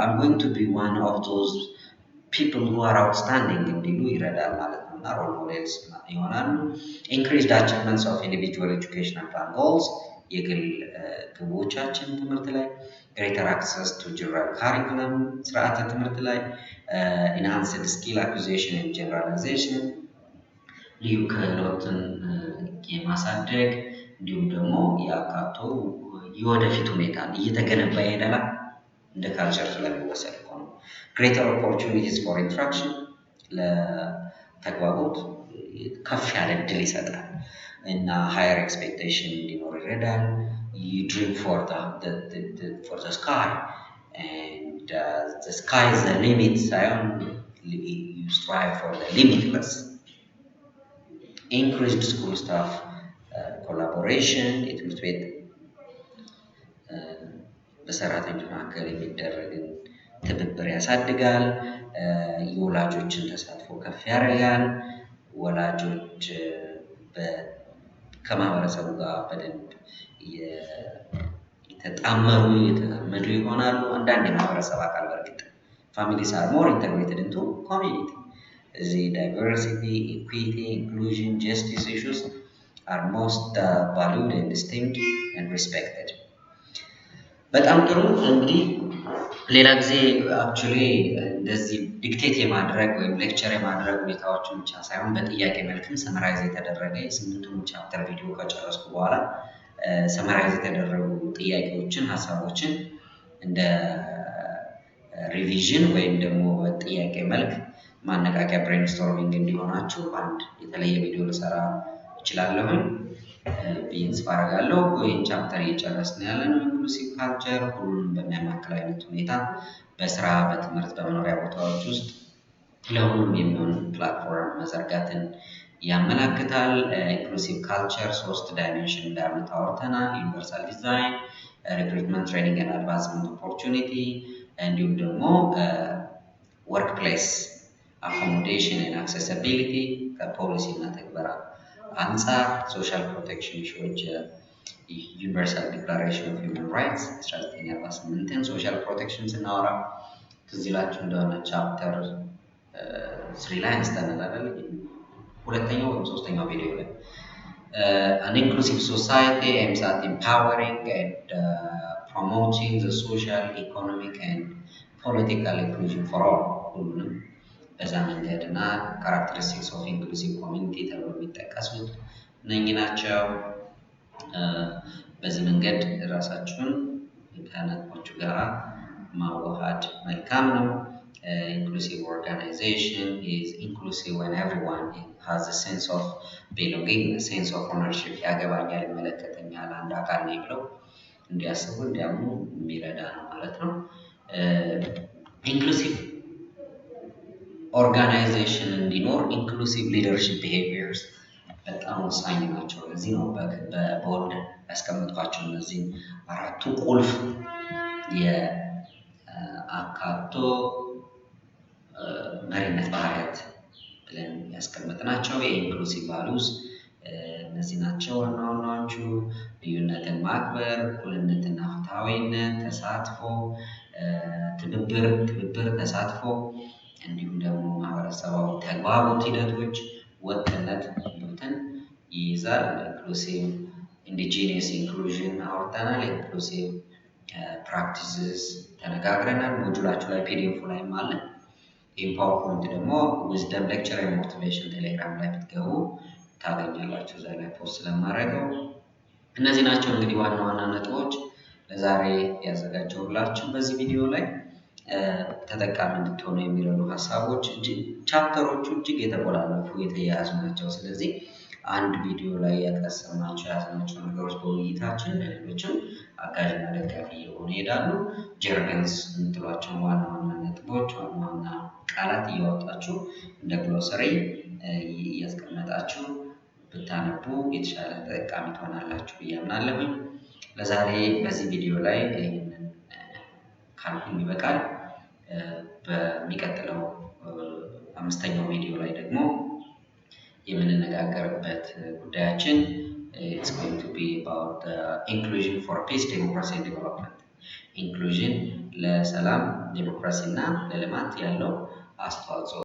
I'm going to be one of those people who are outstanding እንዲሉ ይረዳል ማለት ነው። እና ሮል ሞዴልስ ይሆናሉ። increased achievements of individual educational plan goals የግል ግቦቻችን ትምህርት ላይ greater access to general curriculum ስርዓተ ትምህርት ላይ enhanced skill acquisition and generalization ልዩ ክህሎትን የማሳደግ እንዲሁም ደግሞ ያካቶ የወደፊት ሁኔታ እየተገነባ ይሄዳል እንደ ካልቸር ስለሚወሰድ ነው። greater opportunities for interaction ለተግባቦት ከፍ ያለ እድል ይሰጣል እና higher expectation እንዲኖር ይረዳል። you dream for the sky and the sky is the limit ሳይሆን you strive for the limitless. increased school staff collaboration የትምህርት ቤት በሰራተኞች መካከል የሚደረግን ትብብር ያሳድጋል። የወላጆችን ተሳትፎ ከፍ ያደርጋል። ወላጆች ከማህበረሰቡ ጋር በደንብ የተጣመሩ የተዛመዱ ይሆናሉ። አንዳንድ የማህበረሰብ አካል በርግጥ families are more integrated into community. The diversity, equity, inclusion, justice issues are most valued and esteemed and respected. በጣም ጥሩ እንግዲህ ሌላ ጊዜ አክቹሊ እንደዚህ ዲክቴት የማድረግ ወይም ሌክቸር የማድረግ ሁኔታዎችን ብቻ ሳይሆን በጥያቄ መልክም ሰመራይዝ የተደረገ የስምንቱን ቻፕተር ቪዲዮ ከጨረስኩ በኋላ ሰመራይዝ የተደረጉ ጥያቄዎችን ሀሳቦችን እንደ ሪቪዥን ወይም ደግሞ በጥያቄ መልክ ማነቃቂያ ብሬንስቶርሚንግ እንዲሆናችሁ አንድ የተለየ ቪዲዮ ልሰራ እችላለሁ ብዬ ተስፋ አደርጋለሁ። ይህን ቻፕተር እየጨረስን ያለነው ኢንክሉሲቭ ካልቸር ሁሉንም በሚያማክል አይነት ሁኔታ በስራ በትምህርት በመኖሪያ ቦታዎች ውስጥ ለሁሉም የሚሆን ፕላትፎርም መዘርጋትን ያመለክታል። ኢንክሉሲቭ ካልቸር 3 ዳይሜንሽን እንዳሉት አውርተናል። ዩኒቨርሳል ዲዛይን፣ ሪክሩትመንት ትሬኒንግ ኤንድ አድቫንስመንት ኦፖርቹኒቲ እንዲሁም ደግሞ ወርክ ፕሌስ አኮሞዴሽን ኤንድ አክሴሲቢሊቲ ከፖሊሲ እና ተግባራ አንጻር ሶሻል ፕሮቴክሽን ኢሹዎች ዩኒቨርሳል ዲክላሬሽን ኦፍ ሂውማን ራይትስ 1948 ሶሻል ፕሮቴክሽን ስናወራ ትዝ ይላችሁ እንደሆነ ቻፕተር 3 ላይ አንስተናል አይደል? ሁለተኛው ወይም ሶስተኛው ቪዲዮ ላይ an inclusive society aims at empowering and promoting the social, economic and political inclusion for all ሁሉንም በዛ መንገድና characteristics of inclusive community ተብሎ የሚጠቀሱት እነኚህ ናቸው። በዚህ መንገድ ራሳችሁን ከነጥቦቹ ጋር ማዋሃድ መልካም ነው። Inclusive organization is inclusive when everyone has a sense of belonging, a sense of ownership ያገባኛል ይመለከተኛል አንድ አካል ነኝ ብለው እንዲያስቡ እንዲያምኑ የሚረዳ ነው ማለት ነው። ኢንክሉሲቭ ኦርጋናይዜሽን እንዲኖር ኢንክሉሲቭ ሊደርሺፕ ቢሄቪየርስ በጣም ወሳኝ ናቸው። ለዚህ ነው በቦርድ ያስቀመጥኳቸው እነዚህ አራቱ ቁልፍ የአካቶ መሪነት ባህሪያት ብለን ያስቀመጥናቸው የኢንክሉሲቭ ቫሉስ እነዚህ ናቸው። ዋና ዋናዎቹ ልዩነትን ማክበር፣ እኩልነትና ፍትሃዊነት፣ ተሳትፎ፣ ትብብር፣ ተሳትፎ እንዲሁም ደግሞ ማህበረሰባዊ ተግባቦት ሂደቶች ወጥነት እንትን ይይዛል። ኢንክሉሲቭ ኢንዲጂነስ ኢንክሉዥን አውርተናል። ኢንክሉሲቭ ፕራክቲስስ ተነጋግረናል። ሞጁላችሁ ላይ ፒዲኤፍ ላይም አለ። ኢምፓወርመንት ደግሞ ዊዝደም ሌክቸር ኤንድ ሞቲቬሽን ቴሌግራም ላይ ብትገቡ ታገኛላችሁ። እዛ ላይ ፖስት ስለማደርገው እነዚህ ናቸው እንግዲህ ዋና ዋና ነጥቦች ለዛሬ ያዘጋጀሁላችሁ። በዚህ ቪዲዮ ላይ ተጠቃሚ እንድትሆኑ የሚረዱ ሀሳቦች ቻፕተሮቹ እጅግ የተቆላለፉ የተያያዙ ናቸው። ስለዚህ አንድ ቪዲዮ ላይ ያቀሰምናቸው ያዝናቸው ነገሮች በውይይታችን ለሌሎችም አጋዥና ደጋፊ እየሆኑ ይሄዳሉ። ጀርገንስ የምትሏቸው ዋና ዋና ነጥቦች ዋና ዋና ቃላት እያወጣችሁ እንደ ግሎሰሪ እያስቀመጣችሁ ብታነቡ የተሻለ ተጠቃሚ ትሆናላችሁ ብዬ አምናለሁ። ለዛሬ በዚህ ቪዲዮ ላይ ይሄንን ካልኩኝ ይበቃል። በሚቀጥለው አምስተኛው ቪዲዮ ላይ ደግሞ የምንነጋገርበት ጉዳያችን it's going to be about the inclusion for peace, democracy and development. Inclusion ለሰላም ዲሞክራሲና ለልማት ያለው አስተዋጽኦ